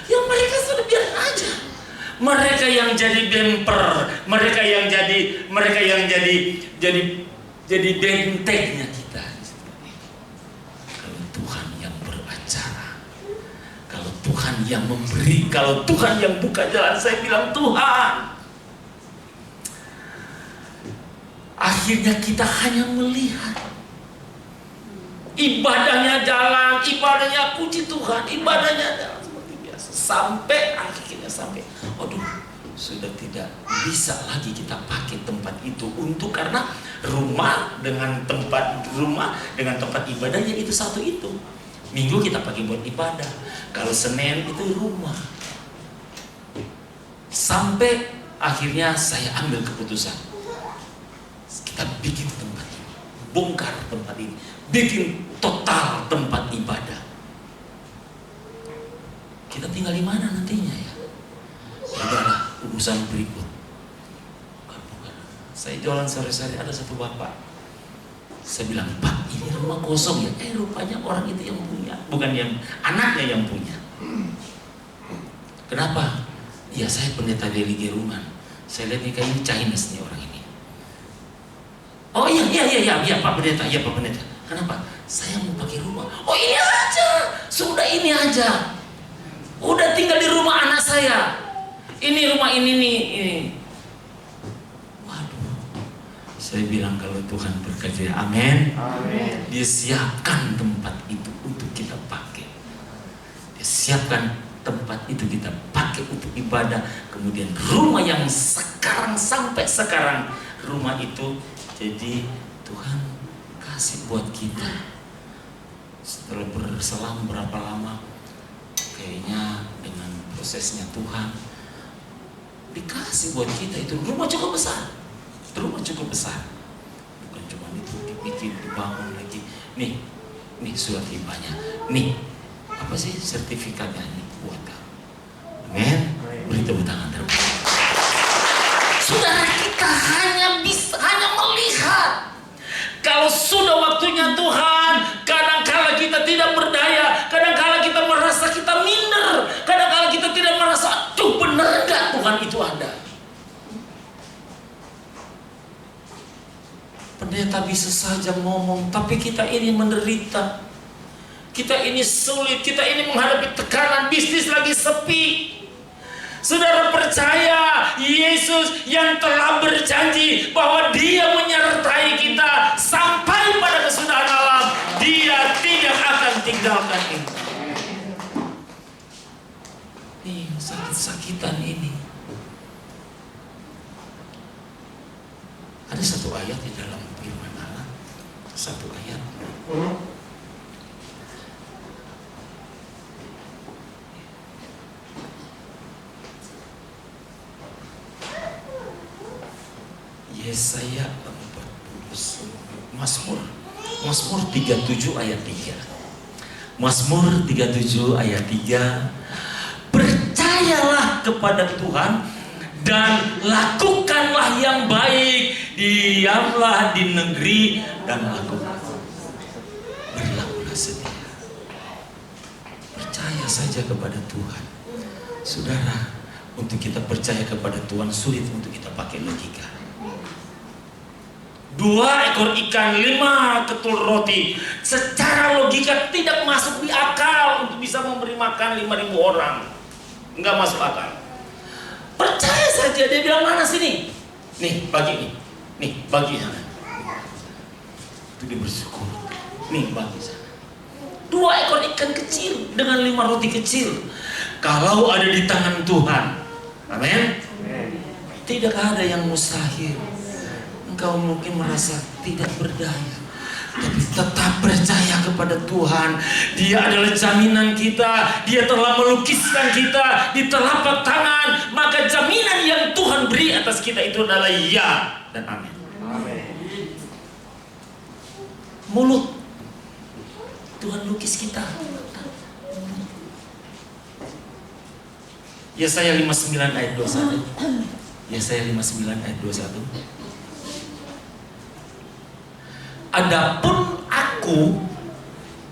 Ya mereka sudah biarin aja. Mereka yang jadi bumper, mereka yang jadi bentengnya kita. Kalau Tuhan yang beracara, kalau Tuhan yang memberi, kalau Tuhan yang buka jalan, saya bilang Tuhan. Akhirnya kita hanya melihat ibadahnya jalan, ibadahnya puji Tuhan, ibadahnya jalan seperti biasa. Sampai akhirnya aduh, sudah tidak bisa lagi kita pakai tempat itu untuk, karena rumah dengan tempat ibadahnya itu satu itu. Minggu kita pakai buat ibadah, kalau Senin itu rumah. Sampai akhirnya saya ambil keputusan, kita bikin tempat ini, bongkar tempat ini, bikin total tempat ibadah. Kita tinggal di mana nantinya ya? Adalah urusan berikut. Saya jualan sore-sore, ada satu bapak. Saya bilang, Pak, ini rumah kosong ya? Rupanya orang itu yang punya, bukan yang anaknya yang punya. Kenapa? Ya saya pendeta religi Ruman. Saya lihat nih kayak ini Chinese nih orang ini. Oh iya Pak Pendeta, iya Pak Pendeta. Kenapa? Saya mau pakai rumah. Oh ini aja, sudah ini aja. Udah tinggal di rumah anak saya. Ini rumah ini nih. Waduh, saya bilang kalau Tuhan berkerja, amin. Dia siapkan tempat itu untuk kita pakai. Dia siapkan tempat itu kita pakai untuk ibadah. Kemudian rumah yang sekarang sampai sekarang, rumah itu jadi Tuhan kasih buat kita. Setelah berselang berapa lama, kayaknya dengan prosesnya Tuhan dikasih buat kita itu rumah cukup besar. Rumah cukup besar. Bukan cuma itu dibikin, dibangun lagi. Nih surat hibahnya. Nih, apa sih sertifikatnya ini buat kamu. Amin. Beri tepuk tangan terus. Saudara, kita hanya melihat. Kalau sudah waktunya Tuhan, kadang-kala kita tidak berdaya, kadang-kala kita merasa kita minder, kadang-kala kita tidak merasa, aduh benar enggak Tuhan itu ada. Pendeta bisa saja ngomong, tapi kita ini menderita. Kita ini sulit, kita ini menghadapi tekanan, bisnis lagi sepi. Saudara percaya Yesus yang telah berjanji bahwa Dia menyertai kita sampai pada kesudahan alam. Dia tidak akan tinggalkan kita. Nih sakit-sakitan ini. Ada satu ayat di dalam firman Allah. Satu ayat. Yesaya 40, Mazmur 37 ayat 3. Mazmur 37 ayat 3. Percayalah kepada Tuhan dan lakukanlah yang baik, diamlah di negeri dan lakukan. Berlakulah setia. Percaya saja kepada Tuhan. Saudara, untuk kita percaya kepada Tuhan sulit untuk kita pakai logika. 2 ekor ikan, 5 ketul roti. Secara logika tidak masuk di akal untuk bisa memberi makan 5.000 orang. Enggak masuk akal. Percaya saja, dia bilang mana sini? Nih, bagi nih. Nih, bagi sana. Itu dia bersyukur. Nih, bagi sana. 2 ekor ikan kecil dengan 5 roti kecil. Kalau ada di tangan Tuhan. Amin. Tidak ada yang mustahil. Engkau mungkin merasa tidak berdaya, tapi tetap percaya kepada Tuhan. Dia adalah jaminan kita. Dia telah melukiskan kita di telapak tangan. Maka jaminan yang Tuhan beri atas kita itu adalah ya dan amin. Mulut. Tuhan lukis kita. Yesaya 59 ayat 21. Yesaya 59 ayat 21. Adapun aku,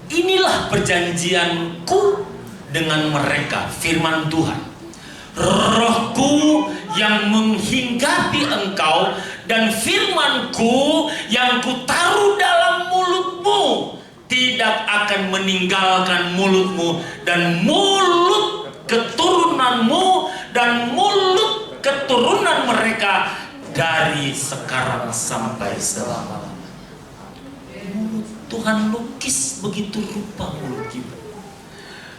inilah perjanjianku dengan mereka, firman Tuhan. Rohku yang menghinggapi engkau dan firmanku yang kutaruh dalam mulutmu tidak akan meninggalkan mulutmu dan mulut keturunanmu dan mulut keturunan mereka dari sekarang sampai selama-lamanya. Tuhan lukis begitu rupa mulut kita.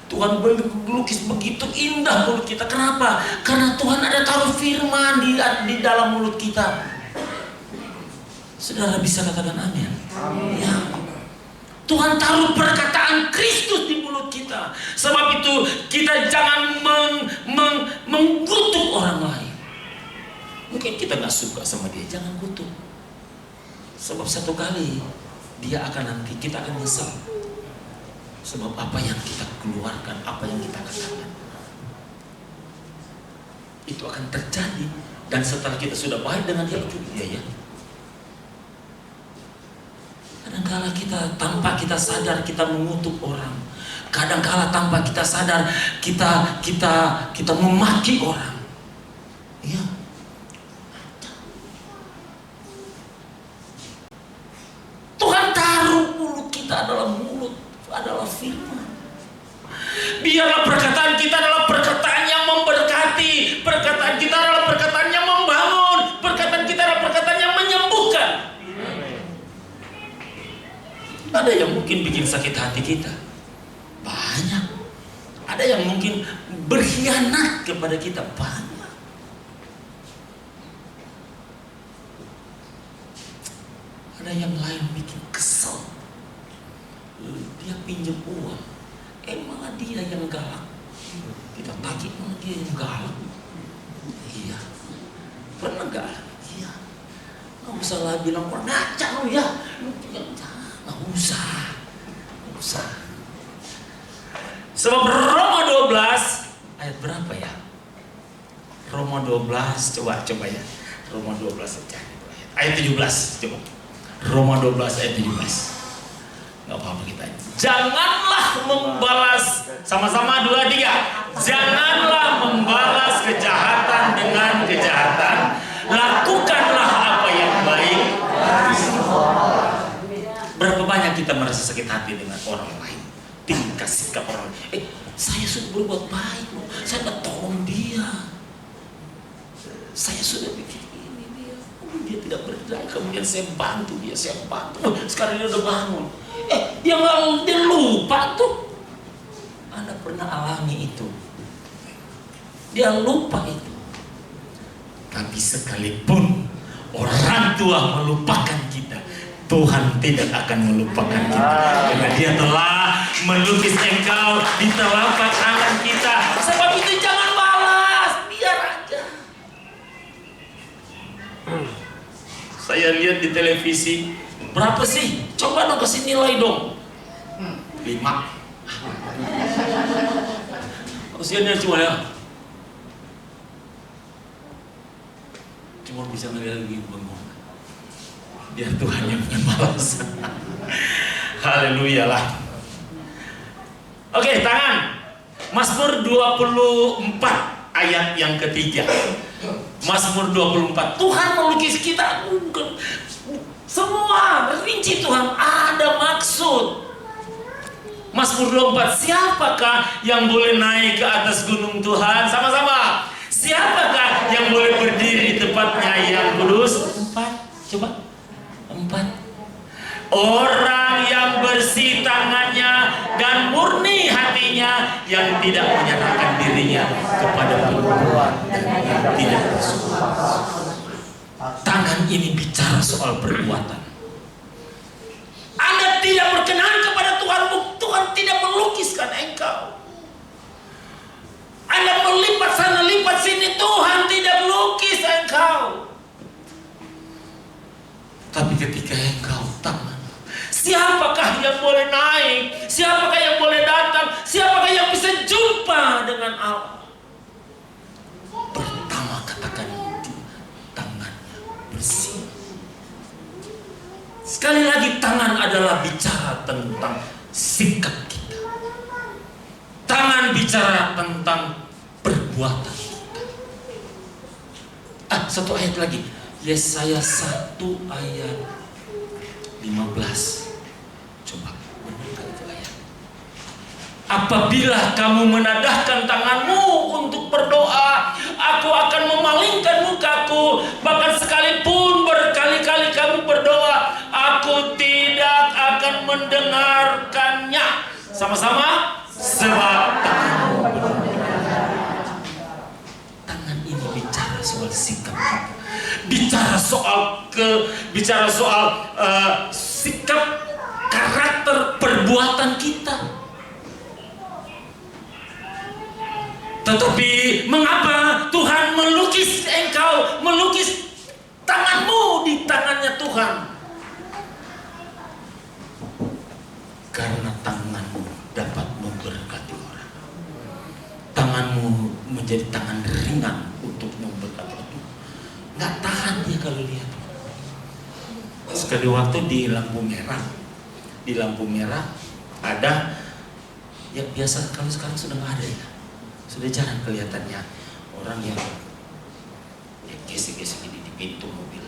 Tuhan lukis begitu indah mulut kita. Kenapa? Karena Tuhan ada taruh firman di dalam mulut kita. Saudara bisa katakan amin? Ya. Tuhan taruh perkataan Kristus di mulut kita. Sebab itu kita jangan mengkutuk orang lain. Mungkin kita gak suka sama dia, jangan kutuk. Sebab satu kali kita akan nyesal. Sebab apa yang kita keluarkan, apa yang kita katakan, itu akan terjadi. Dan setelah kita sudah baik dengan dia, ya. Kadangkala kita tanpa kita sadar kita mengutuk orang. Kadangkala tanpa kita sadar kita memaki orang. Ya. Tuhan taruh mulut kita adalah firman. Biarlah perkataan kita adalah perkataan yang memberkati. Perkataan kita adalah perkataan yang membangun. Perkataan kita adalah perkataan yang menyembuhkan. Ada yang mungkin bikin sakit hati kita. Banyak. Ada yang mungkin berkhianat kepada kita. Banyak. Ada yang lain bikin kesel. Dia pinjam uang. Malah dia yang galak. Kita tagih, malah dia yang galak. Iya. Pernah gak? Iya. Gak usah lah bilang, ngaca lu ya. Gak usah. Sebab Roma 12 ayat berapa ya? Roma 12 coba ya. Roma 12 saja. Ayat 17 coba. Roma 12 ayat 17. Gak apa-apa kita. Janganlah membalas, sama-sama 2, 3. Janganlah membalas kejahatan dengan kejahatan. Lakukanlah apa yang baik. Berapa banyak kita merasa sakit hati dengan orang lain, tingkah sikap orang lain. Saya sudah berbuat baik, saya sudah tolong dia, saya sudah bikin ini dia tidak berdaya, kemudian saya bantu dia, sekarang dia udah bangun. Dia lupa tuh. Anda pernah alami itu? Dia lupa itu. Tapi sekalipun orang tua melupakan kita, Tuhan tidak akan melupakan kita. Karena dia telah melukis engkau di telapak tangan kita. Sebab itu jangan balas, biar aja. Saya lihat di televisi, berapa sih? Coba dong kasih nilai dong. 5. Usianya cuma bisa ngeliat lagi bengong. Biar Tuhan yang membalas. Haleluya lah. Oke, tangan. Mazmur 24 ayat yang ketiga. Mazmur 24. Tuhan melukis kita. Semua rinci Tuhan ada maksud. Mazmur 24. Siapakah yang boleh naik ke atas gunung Tuhan? Sama-sama. Siapakah yang boleh berdiri di tempatnya yang kudus? 4. Coba. 4. Orang yang bersih tangannya dan murni hatinya, yang tidak menyerahkan dirinya kepada perbuatan yang tidak bersyukur. Tangan ini bicara soal perbuatan. Anda tidak berkenan kepada Tuhan, Tuhan tidak melukiskan engkau. Anda melipat sana lipat sini, Tuhan tidak melukis engkau. Tapi ketika engkau tangan Siapakah yang boleh naik? Siapakah yang boleh datang? Siapakah yang bisa jumpa dengan Allah? Pertama katakan itu, tangannya bersih. Sekali lagi, tangan adalah bicara tentang sikap kita. Tangan bicara tentang perbuatan kita. Satu ayat lagi. Yesaya 1 ayat 15. Coba benarkah itu ayat? Apabila kamu menadahkan tanganmu untuk berdoa, aku akan memalingkan mukaku. Bahkan sekalipun berkali-kali kamu berdoa, aku tidak akan mendengarkannya. Sama-sama, sebab tangan ini bicara soal sikap kita. Bicara soal sikap, karakter, perbuatan kita. Tetapi mengapa Tuhan melukis engkau, melukis tanganmu di tangannya Tuhan? Karena tanganmu dapat memberkati orang. Tanganmu menjadi tangan ringan untuk memberkati orang. Nggak tahan dia kalau lihat. Sekali waktu di lampu merah ada, ya biasa, kalau sekarang sudah nggak ada ya, sudah jarang kelihatannya orang yang gesek-gesek di pintu mobil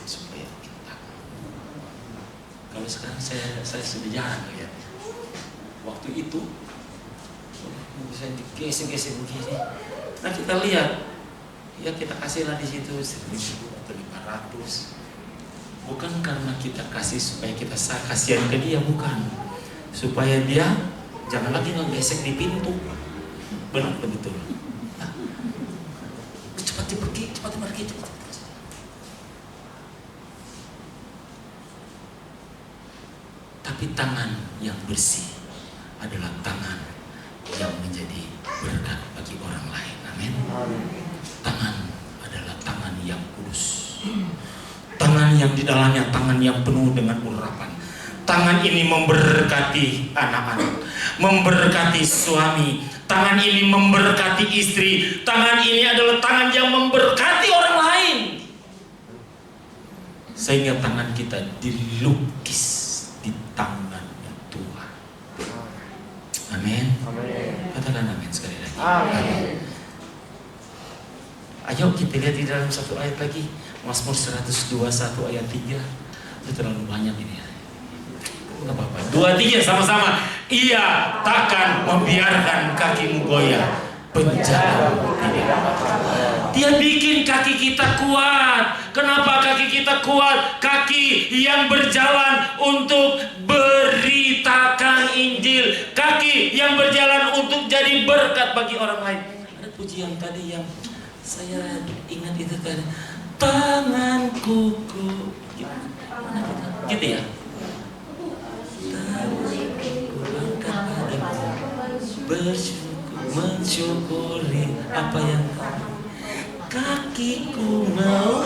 supaya kita. Kalau sekarang saya sudah jarang lihat. Waktu itu bisa digesek-gesek begini. Nah kita lihat, ya kita kasihlah di situ 1.000 atau 500. Bukan karena kita kasih supaya kita kasihan ke dia, bukan. Supaya dia jangan lagi ngegesek di pintu. Benar begitu. Nah, cepat pergi. Tapi tangan yang bersih adalah tangan yang menjadi berkat bagi orang lain. Amin. Tangan adalah tangan yang kudus. Tangan yang di dalamnya tangan yang penuh dengan urapan. Tangan ini memberkati anak-anak, memberkati suami. Tangan ini memberkati istri. Tangan ini adalah tangan yang memberkati orang lain. Sehingga tangan kita dilukis di tangannya Tuhan. Amin. Katakan amin sekali lagi. Amin. Ayo kita lihat di dalam satu ayat lagi. Mazmur 121 ayat 3. Itu terlalu banyak ini ya. Enggak apa-apa. 2, 3 sama-sama. Ia takkan membiarkan kakimu goyah. Penjagamu tidak. Dia bikin kaki kita kuat. Kenapa kaki kita kuat? Kaki yang berjalan untuk beritakan Injil. Kaki yang berjalan untuk jadi berkat bagi orang lain. Ada pujian tadi yang saya ingat itu tadi. Tanganku gitu ya. Mensyukuri apa yang kakiku mau.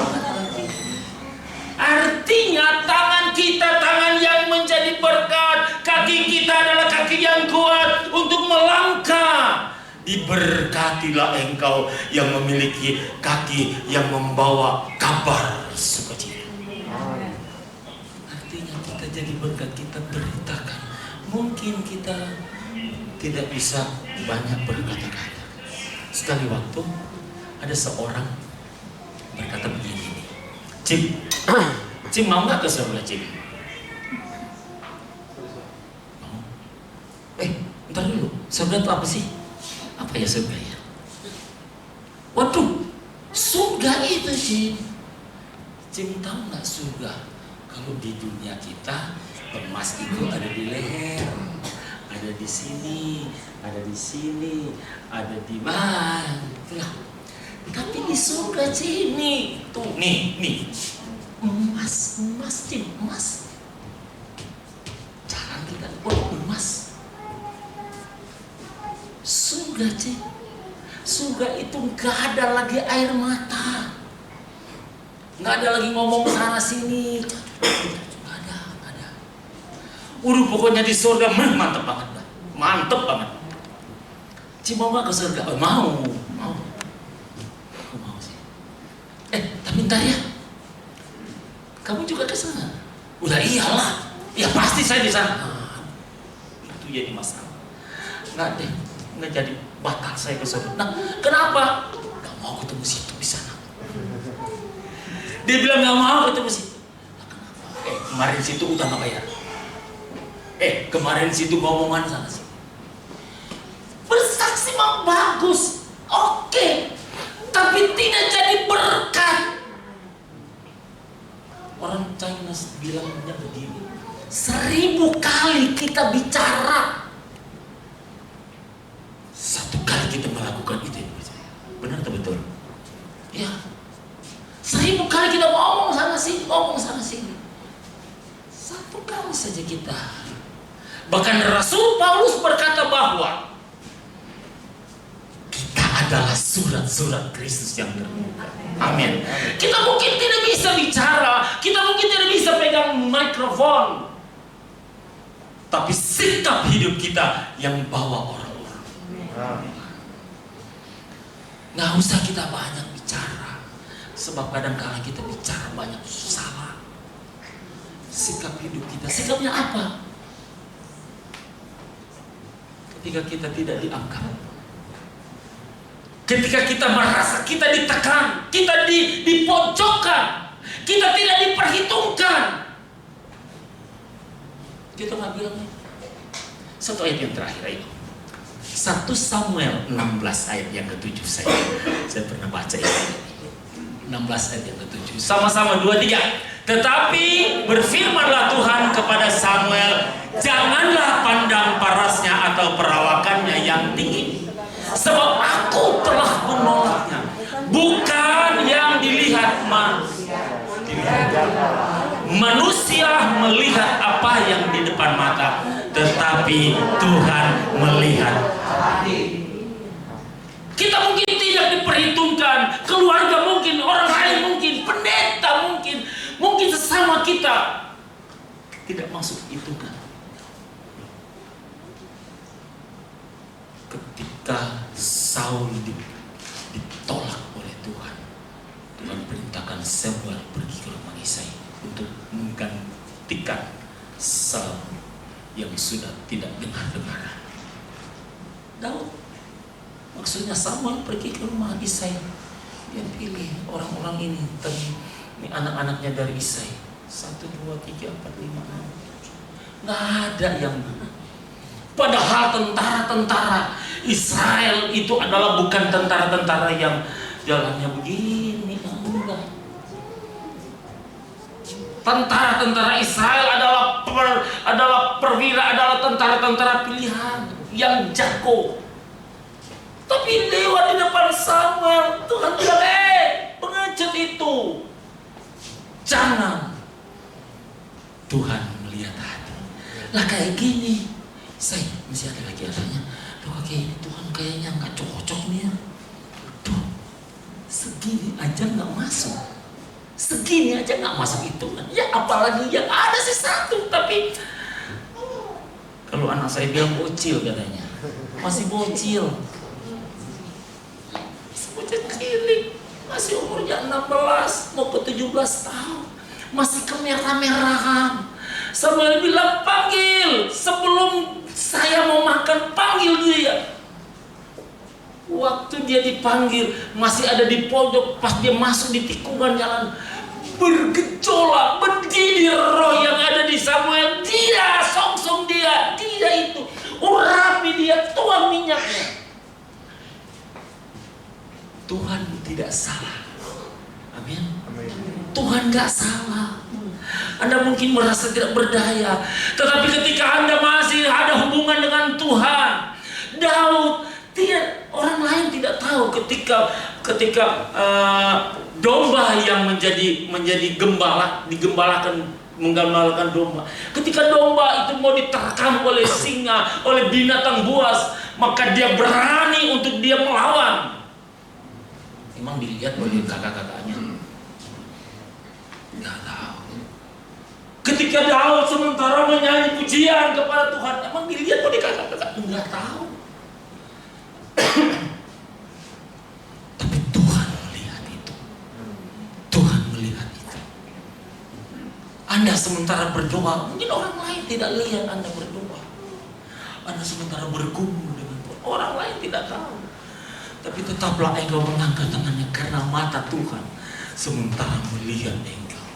Artinya tangan kita tangan yang menjadi berkat. Kaki kita adalah kaki yang kuat untuk melangkah. Diberkatilah engkau yang memiliki kaki yang membawa kabar sukacita. Artinya kita jadi berkat, kita beritakan. Mungkin kita tidak bisa banyak berkata-kata. Sekali waktu ada seorang berkata begini, Cim mau nggak ke surga, Cim? Mau? Ntar dulu, surga itu apa sih? Apa ya surga ya? Waduh, surga itu Cim tahu nggak surga? Kalau di dunia kita emas itu ada di leher, ada di sini, ada di sini, ada di mana? Tapi di surga sini tuh nih emas Cim, emas. Jarang kita buat emas. Surga Cim, surga itu gak ada lagi air mata. Nggak ada lagi ngomong sana sini. Nggak ada. Udah pokoknya di surga mantep banget lah. Mantep banget. Ci mau nggak ke surga? Oh, mau. Aku mau sih. Tapi ntar ya. Kamu juga ke sana? Udah iyalah. Ya pasti saya di sana. Itu jadi masalah. Nggak deh. Nggak jadi batal saya ke surga. Nah, kenapa? Nggak mau ketemu situ di sana. Dia bilang nggak mau ketemu situ. Nah, kenapa? Kemarin situ udah nggak bayar. Kemarin situ ngomongan sana sih. Bersaksi mah bagus, oke, tapi tidak jadi berkat. Orang China bilangnya begini, 1000 kali kita bicara, 1 kali kita melakukan itu. Benar atau betul? Ya. 1000 kali kita ngomong sana sini, 1 kali saja kita. Bahkan Rasul Paulus berkata bahwa kita adalah surat-surat Kristus yang terbuka. Amin. Kita mungkin tidak bisa bicara, kita mungkin tidak bisa pegang mikrofon, tapi sikap hidup kita yang bawa orang-orang. Nggak usah kita banyak bicara, sebab kadang-kadang kita bicara banyak salah. Sikap hidup kita, sikapnya apa? Ketika kita tidak dianggap, ketika kita merasa kita ditekan, kita dipojokkan, kita tidak diperhitungkan, kita nggak bilang. Satu ayat yang terakhir itu 1 Samuel 16 ayat yang ke-7 saya pernah baca ini. 16 ayat yang ke-7. Sama-sama 2-3. Tetapi berfirmanlah Tuhan kepada Samuel, janganlah pandang parasnya atau perawakannya yang tinggi, sebab aku telah menolaknya. Bukan yang dilihat manusia. Manusia melihat apa yang di depan mata, tetapi Tuhan melihat hati. Kita mungkin tidak diperhitungkan, keluarga mungkin, orang lain mungkin, pendeta mungkin sesama kita tidak masuk hitungan. Ketika Saul ditolak oleh Tuhan, Tuhan perintahkan Samuel pergi ke rumah Isai untuk menggantikan Saul yang sudah tidak dengar-dengaran. Daud, maksudnya Samuel pergi ke rumah Isai, dia pilih orang-orang ini tadi, ini anak-anaknya dari Isai, 1, 2, 3, 4, 5, 6, 7. Nggak ada yang benar. Padahal tentara-tentara Israel itu adalah bukan tentara-tentara yang jalannya begini, enggak. Tentara-tentara Israel adalah perwira, adalah tentara-tentara pilihan yang jago. Tapi lewat di depan Samuel, Tuhan bilang, pengecut itu, jangan. Tuhan melihat hati. Lah kayak gini, saya masih ada lagi adanya. Tuh kayak ini Tuhan kayaknya nggak cocok nih ya. Tuh, segini aja nggak masuk. Segini aja nggak masuk hitungan. Ya apalagi yang ada sih 1, tapi kalau anak saya bilang bocil katanya, masih bocil. Bocil cilik, masih umurnya 16 mau ke 17 tahun, masih kemerah-merahan. Samuel bilang, panggil, sebelum saya mau makan, panggil dia. Waktu dia dipanggil, masih ada di pojok, pas dia masuk di tikungan jalan, bergejolak, berdiri roh yang ada di Samuel. Dia, songsong dia itu, urapi dia, tuang minyaknya. Tuhan tidak salah. Amin. Tuhan gak salah. Anda mungkin merasa tidak berdaya, tetapi ketika Anda masih ada hubungan dengan Tuhan, Daud tidak, orang lain tidak tahu ketika domba yang menjadi gembala, menggembalakan domba. Ketika domba itu mau diterkam oleh singa, oleh binatang buas, maka dia berani untuk dia melawan. Memang dilihat oleh kakak-kakaknya. Nggak tahu. Ketika Daud sementara menyanyi pujian kepada Tuhan, emang dilihat kok dikatakan nggak tahu. Tapi Tuhan melihat itu. Tuhan melihat itu. Anda sementara berdoa, mungkin orang lain tidak lihat Anda berdoa. Anda sementara bergumul dengan Tuhan, orang lain tidak tahu. Tapi tetaplah engkau mengangkat tangannya karena mata Tuhan sementara melihat engkau.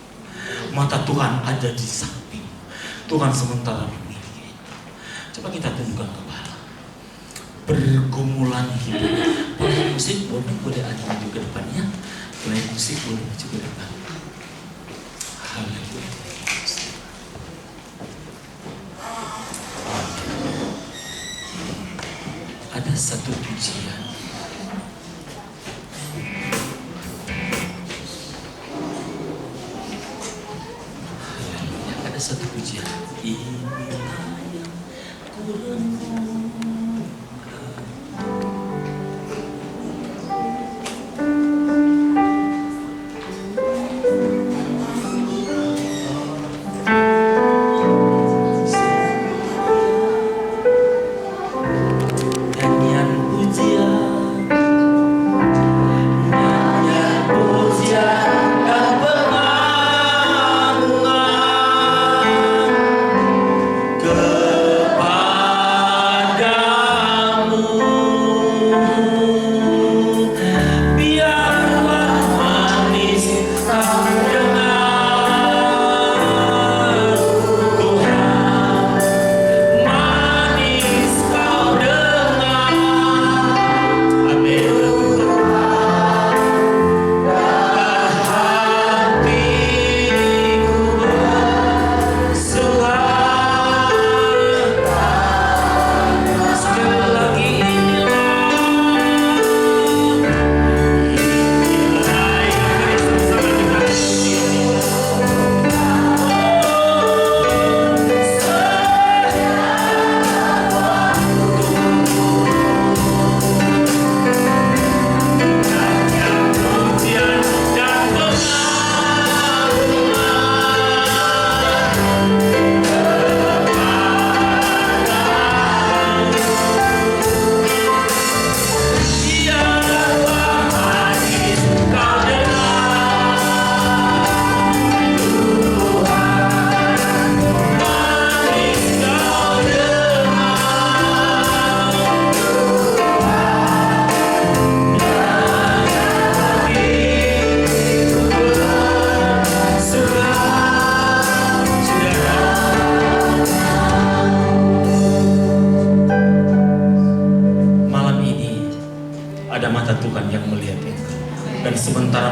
Mata Tuhan ada di samping. Tuhan sementara memiliki engkau. Coba kita tundukkan kepala. Pergumulan hidup. Play musik boleh ada maju ke depannya. Play musik boleh maju ke depan. Haleluya. Ada satu pujian. Haleluya. Ada satu pujian. Inilah yang ku renungkan.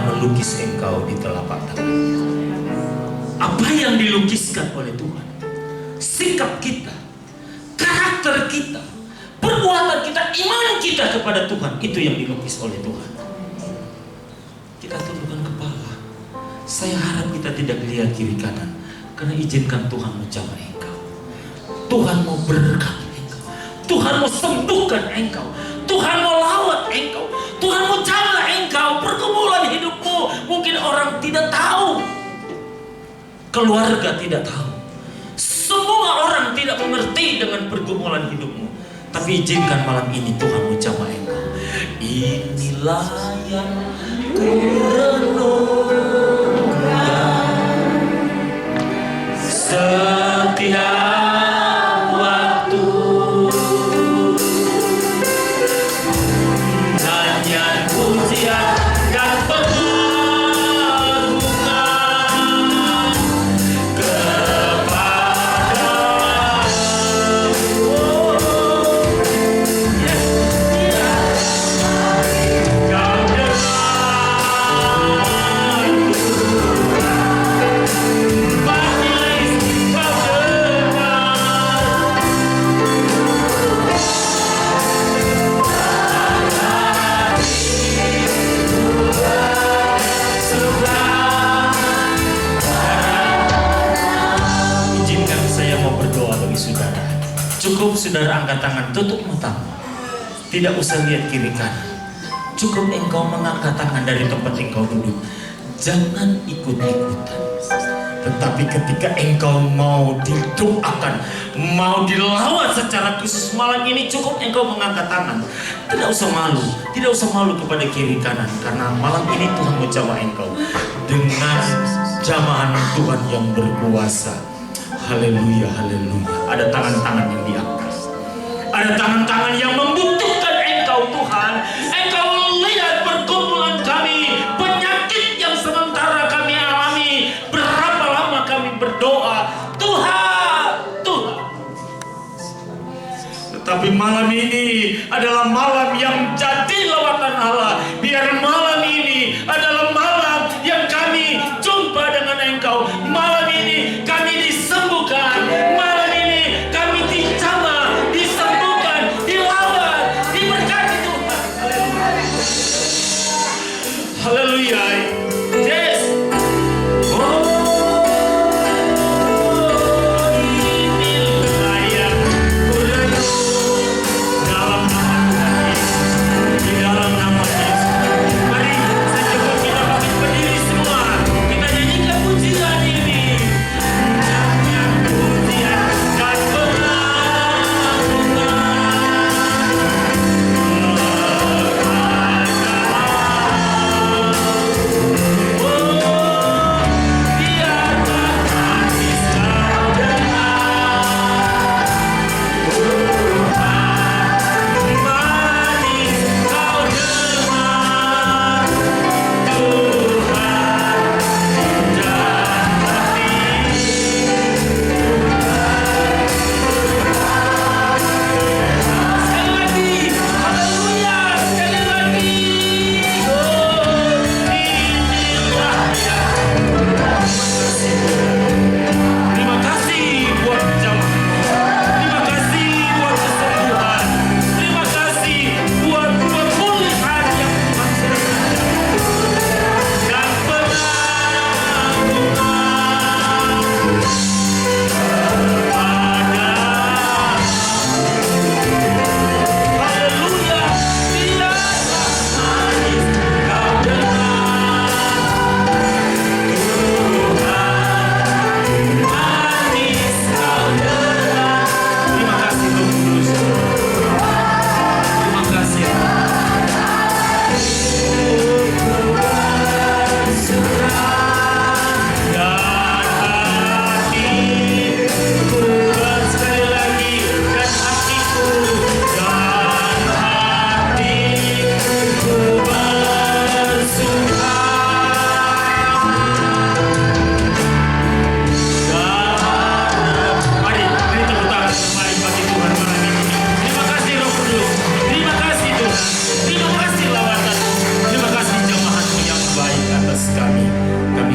Melukis engkau di telapak tangan. Apa yang dilukiskan oleh Tuhan? Sikap kita, karakter kita, perbuatan kita, iman kita kepada Tuhan, itu yang dilukis oleh Tuhan. Kita tundukkan kepala. Saya harap kita tidak lihat kiri kanan, karena izinkan Tuhan menjamah engkau. Tuhan mau berkati engkau. Tuhan mau sembuhkan engkau. Tuhan mau lawat engkau. Tuhan mau jamah engkau. Pergumulan hidupmu mungkin orang tidak tahu, keluarga tidak tahu, semua orang tidak mengerti dengan pergumulan hidupmu. Tapi izinkan malam ini Tuhan menjamah engkau. Inilah yang ku renungkan setiap waktu. Nyanyian pujian dan pengagungan kepadamu. Kau saudara. Cukup saudara angkat tangan, tutup matamu. Tidak usah lihat kiri kanan. Cukup engkau mengangkat tangan dari tempat engkau duduk. Jangan ikut-ikutan. Tetapi ketika engkau mau didoakan, mau dilawat secara khusus malam ini, cukup engkau mengangkat tangan. Tidak usah malu kepada kiri kanan, karena malam ini Tuhan mau jamah engkau dengan jamahan Tuhan yang berkuasa. Haleluya, haleluya. Ada tangan-tangan yang diangkat, ada tangan-tangan yang membutuhkan engkau Tuhan. Engkau lihat pergumulan kami, penyakit yang sementara kami alami. Berapa lama kami berdoa, Tuhan. Tetapi malam ini adalah malam yang jadi lawatan Allah. Biar malam ini adalah malam yang kami jumpa dengan engkau. Malam ini kami disembuhkan. Malam ini kami dijamah, disembuhkan, dilawat, diberkati Tuhan. Haleluya. Yes.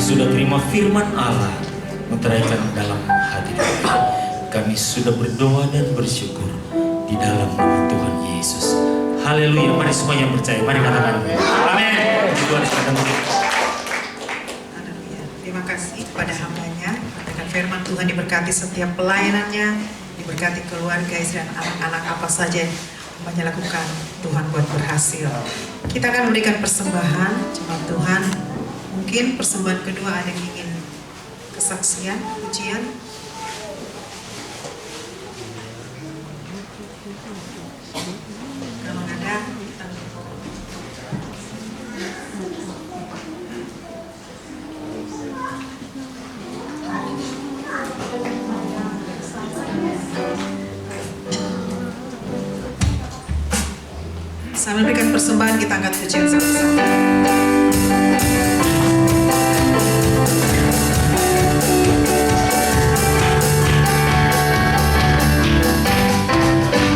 Sudah terima firman Allah meteraikan dalam hati kami. Kami sudah berdoa dan bersyukur di dalam nama Tuhan Yesus. Haleluya. Mari semua yang percaya, mari katakan amin. Tuhan Haleluya. Terima kasih kepada hambanya. Dengan firman Tuhan diberkati setiap pelayanannya, diberkati keluarga, istri dan anak-anak, apa saja yang hambanya lakukan, Tuhan buat berhasil. Kita akan memberikan persembahan jemaat Tuhan. Mungkin persembahan kedua ada yang ingin kesaksian, pujian. Kalau ada, kita sambil memberikan persembahan, kita angkat pujian sama-sama.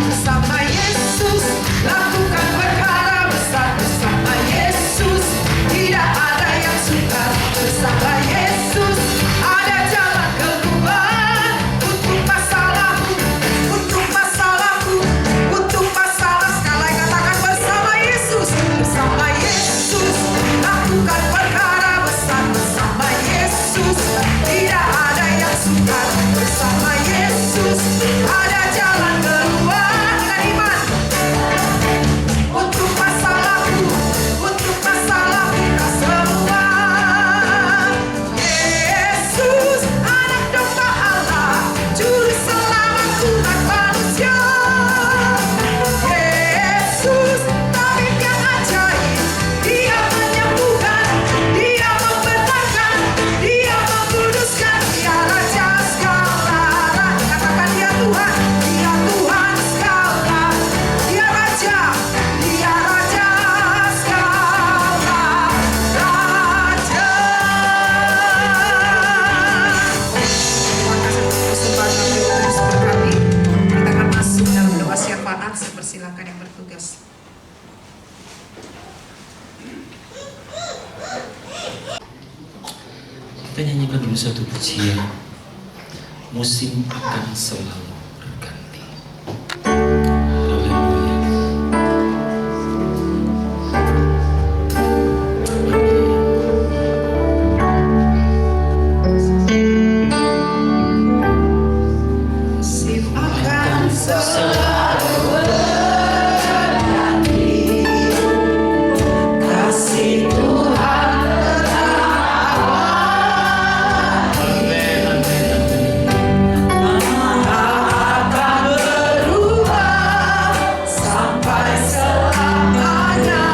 Bersama Yesus Kita nyanyikan dulu satu pujian. Musim akan selalu berganti. Haleluya. Musim akan selalu kasih Tuhan Amin, amin, amin. akan berubah sampai selamanya.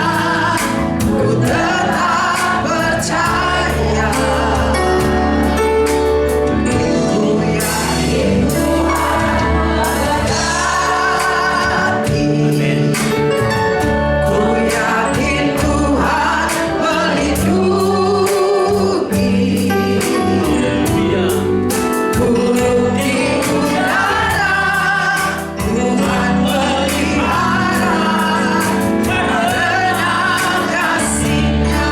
Ku tetap percaya, ku yakin Tuhan mengasihi. Ku yakin Tuhan melindungi. Haleluya. Burung di udara Tuhan pelihara, karena kasih-Nya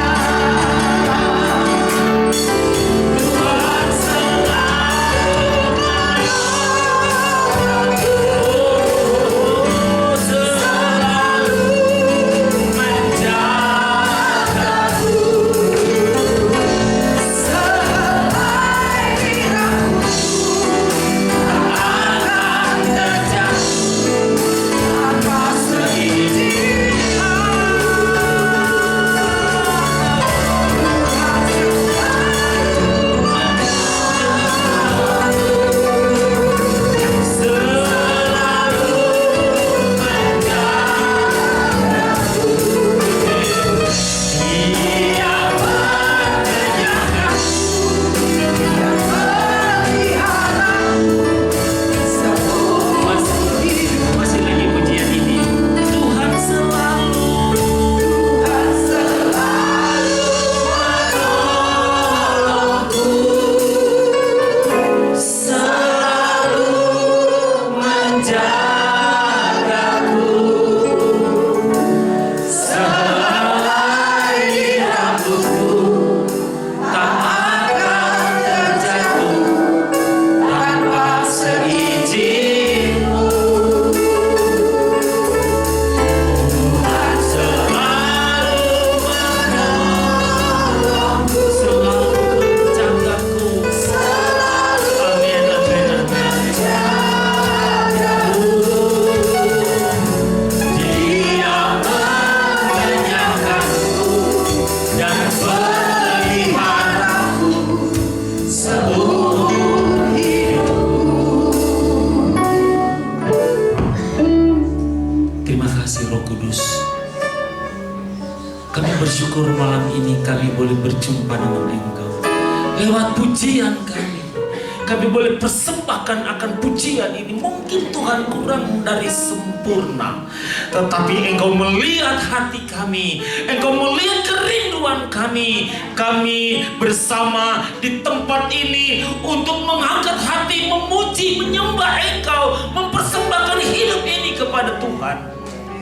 Tuhan selalu menolongku, selalu menjagaku. Selai diraku akan terjatuh tanpa seizinmu. Masih lagi pujian ini. Tuhan selalu Menjagaku selai dirakuku, tak akan terjatuh tanpa seizinmu. Tuhan selalu menolongku, selalu menjagaku. Amin, amin, amin. Dia menyangkaku dan peliharaku seumur hidupku. Terima kasih Roh Kudus. Kami bersyukur malam ini kami boleh berjumpa dengan Engkau. Lewat pujian kami boleh persembahkan akan pujian ini. Mungkin Tuhan kurang dari sempurna, tetapi Engkau melihat hati kami, Engkau melihat kerinduan kami. Kami bersama di tempat ini untuk mengangkat hati, memuji, menyembah Engkau, mempersembahkan hidup ini kepada Tuhan.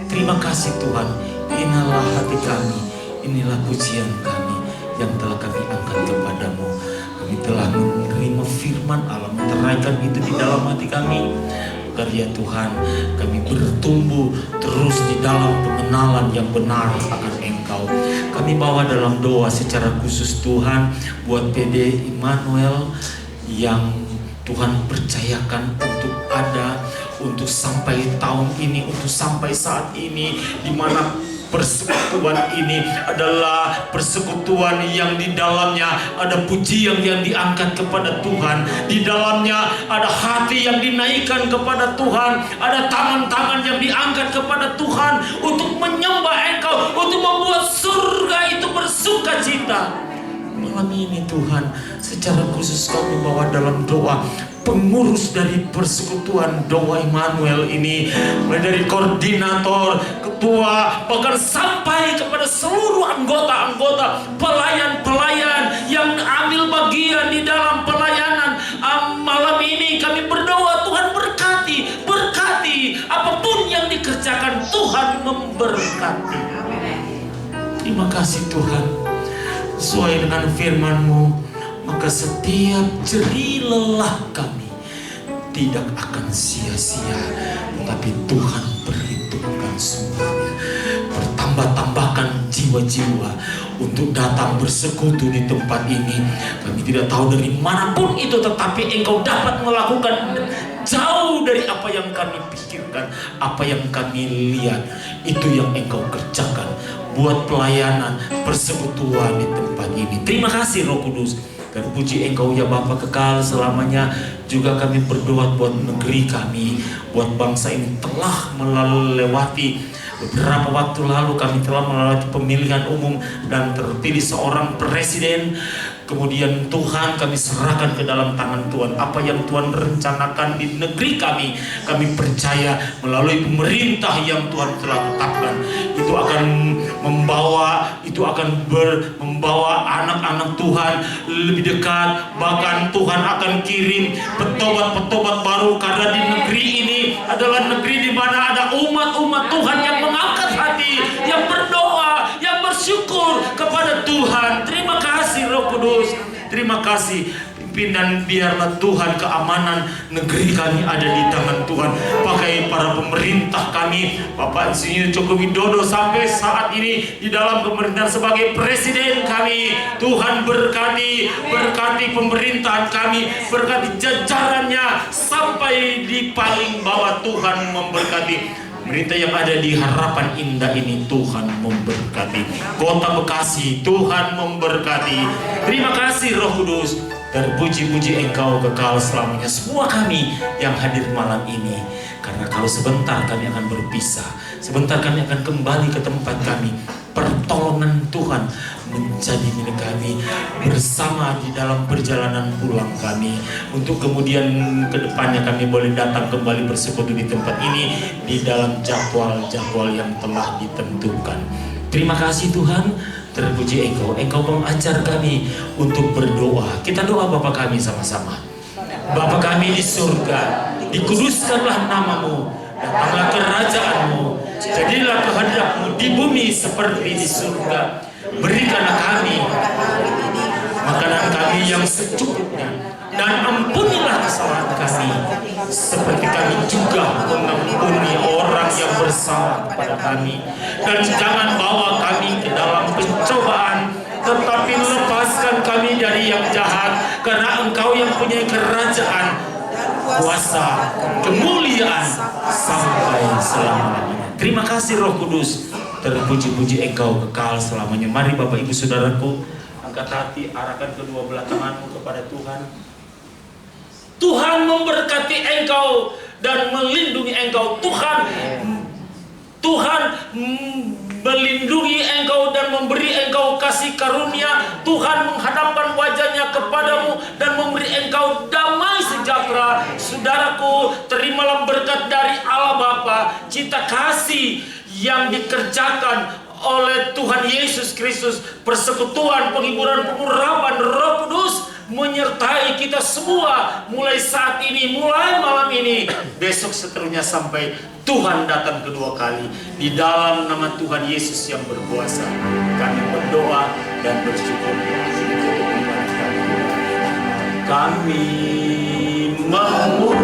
Terima kasih Tuhan. Inilah hati kami, inilah pujian kami yang telah kami angkat kepadamu. Kami telah menerima firman Allah, meneraikan itu di dalam hati kami. Karya Tuhan, kami bertumbuh terus di dalam pengenalan yang benar akan Engkau. Kami bawa dalam doa secara khusus Tuhan buat PD Immanuel yang Tuhan percayakan untuk ada, untuk sampai tahun ini, untuk sampai saat ini, di mana persekutuan ini adalah persekutuan yang di dalamnya ada pujian yang diangkat kepada Tuhan. Di dalamnya ada hati yang dinaikkan kepada Tuhan. Ada tangan-tangan yang diangkat kepada Tuhan untuk menyembah Engkau, untuk membuat surga itu bersuka cita. Malam ini Tuhan, secara khusus kami bawa dalam doa pengurus dari persekutuan doa Immanuel ini, mulai dari koordinator, ketua, bahkan sampai kepada seluruh anggota-anggota, pelayan-pelayan yang ambil bagian di dalam pelayanan. Malam ini kami berdoa, Tuhan berkati apapun yang dikerjakan, Tuhan memberkati. Terima kasih Tuhan. Sesuai dengan firman-Mu, maka setiap jerih lelah kami tidak akan sia-sia, tetapi Tuhan perhitungkan semuanya. Bertambah-tambahkan jiwa-jiwa untuk datang bersekutu di tempat ini. Kami tidak tahu dari manapun itu, tetapi Engkau dapat melakukan jauh dari apa yang kami pikirkan, apa yang kami lihat. Itu yang Engkau kerjakan buat pelayanan persekutuan di tempat ini. Terima kasih Roh Kudus. Dan puji Engkau ya Bapa kekal selamanya. Juga kami berdoa buat negeri kami, buat bangsa ini telah melewati beberapa waktu lalu, kami telah melewati pemilihan umum dan terpilih seorang presiden. Kemudian Tuhan kami serahkan ke dalam tangan Tuhan. Apa yang Tuhan rencanakan di negeri kami percaya melalui pemerintah yang Tuhan telah tetapkan, itu akan membawa membawa anak-anak Tuhan lebih dekat. Bahkan Tuhan akan kirim petobat-petobat baru, karena di negeri ini adalah negeri di mana ada umat-umat Tuhan yang mengangkat hati, yang berdoa, yang bersyukur kepada Tuhan. Terima kasih Roh Kudus, terima kasih pimpinan. Biarlah Tuhan keamanan negeri kami ada di tangan Tuhan. Pakai para pemerintah kami, Bapak Insinyur Joko Widodo sampai saat ini di dalam pemerintahan sebagai presiden kami. Tuhan berkati pemerintahan kami, berkati jajarannya sampai di paling bawah. Tuhan memberkati pemerintah yang ada di Harapan Indah ini. Tuhan memberkati Kota Bekasi, Tuhan memberkati. Terima kasih Roh Kudus. Terpuji-puji Engkau kekal selamanya. Semua kami yang hadir malam ini, karena kalau sebentar kami akan berpisah, sebentar kami akan kembali ke tempat kami. Pertolongan Tuhan menjadi milik kami bersama di dalam perjalanan pulang kami, untuk kemudian ke depannya kami boleh datang kembali bersekutu di tempat ini di dalam jadwal-jadwal yang telah ditentukan. Terima kasih Tuhan. Terpuji Engkau mengajar kami untuk berdoa. Kita doa Bapa kami sama-sama. Bapa kami di surga, dikuduskanlah namamu, datanglah kerajaanmu, jadilah kehendakmu di bumi seperti di surga. Berikanlah kami makanan kami yang secukupnya, dan ampunilah kesalahan kami seperti kami juga mengampuni orang yang bersalah kepada kami. Dan jangan bawa kami ke dalam pencobaan, tetapi lepaskan kami dari yang jahat, karena Engkau yang punya kerajaan, kuasa, kemuliaan sampai selama-lamanya. Terima kasih Roh Kudus. Terpuji-puji Engkau kekal selamanya. Mari Bapak Ibu Saudaraku, angkat hati, arahkan kedua belah tanganmu kepada Tuhan. Tuhan memberkati engkau dan melindungi engkau. Tuhan melindungi engkau dan memberi engkau kasih karunia. Tuhan menghadapkan wajahnya kepadamu dan memberi engkau damai sejahtera. Saudaraku, terimalah berkat dari Allah Bapa, cinta kasih yang dikerjakan oleh Tuhan Yesus Kristus, persekutuan, penghiburan, pengurapan Roh Kudus menyertai kita semua, mulai saat ini, mulai malam ini, besok seterusnya sampai Tuhan datang kedua kali. Di dalam nama Tuhan Yesus yang berkuasa, kami berdoa dan bersyukur. Kami memuliakan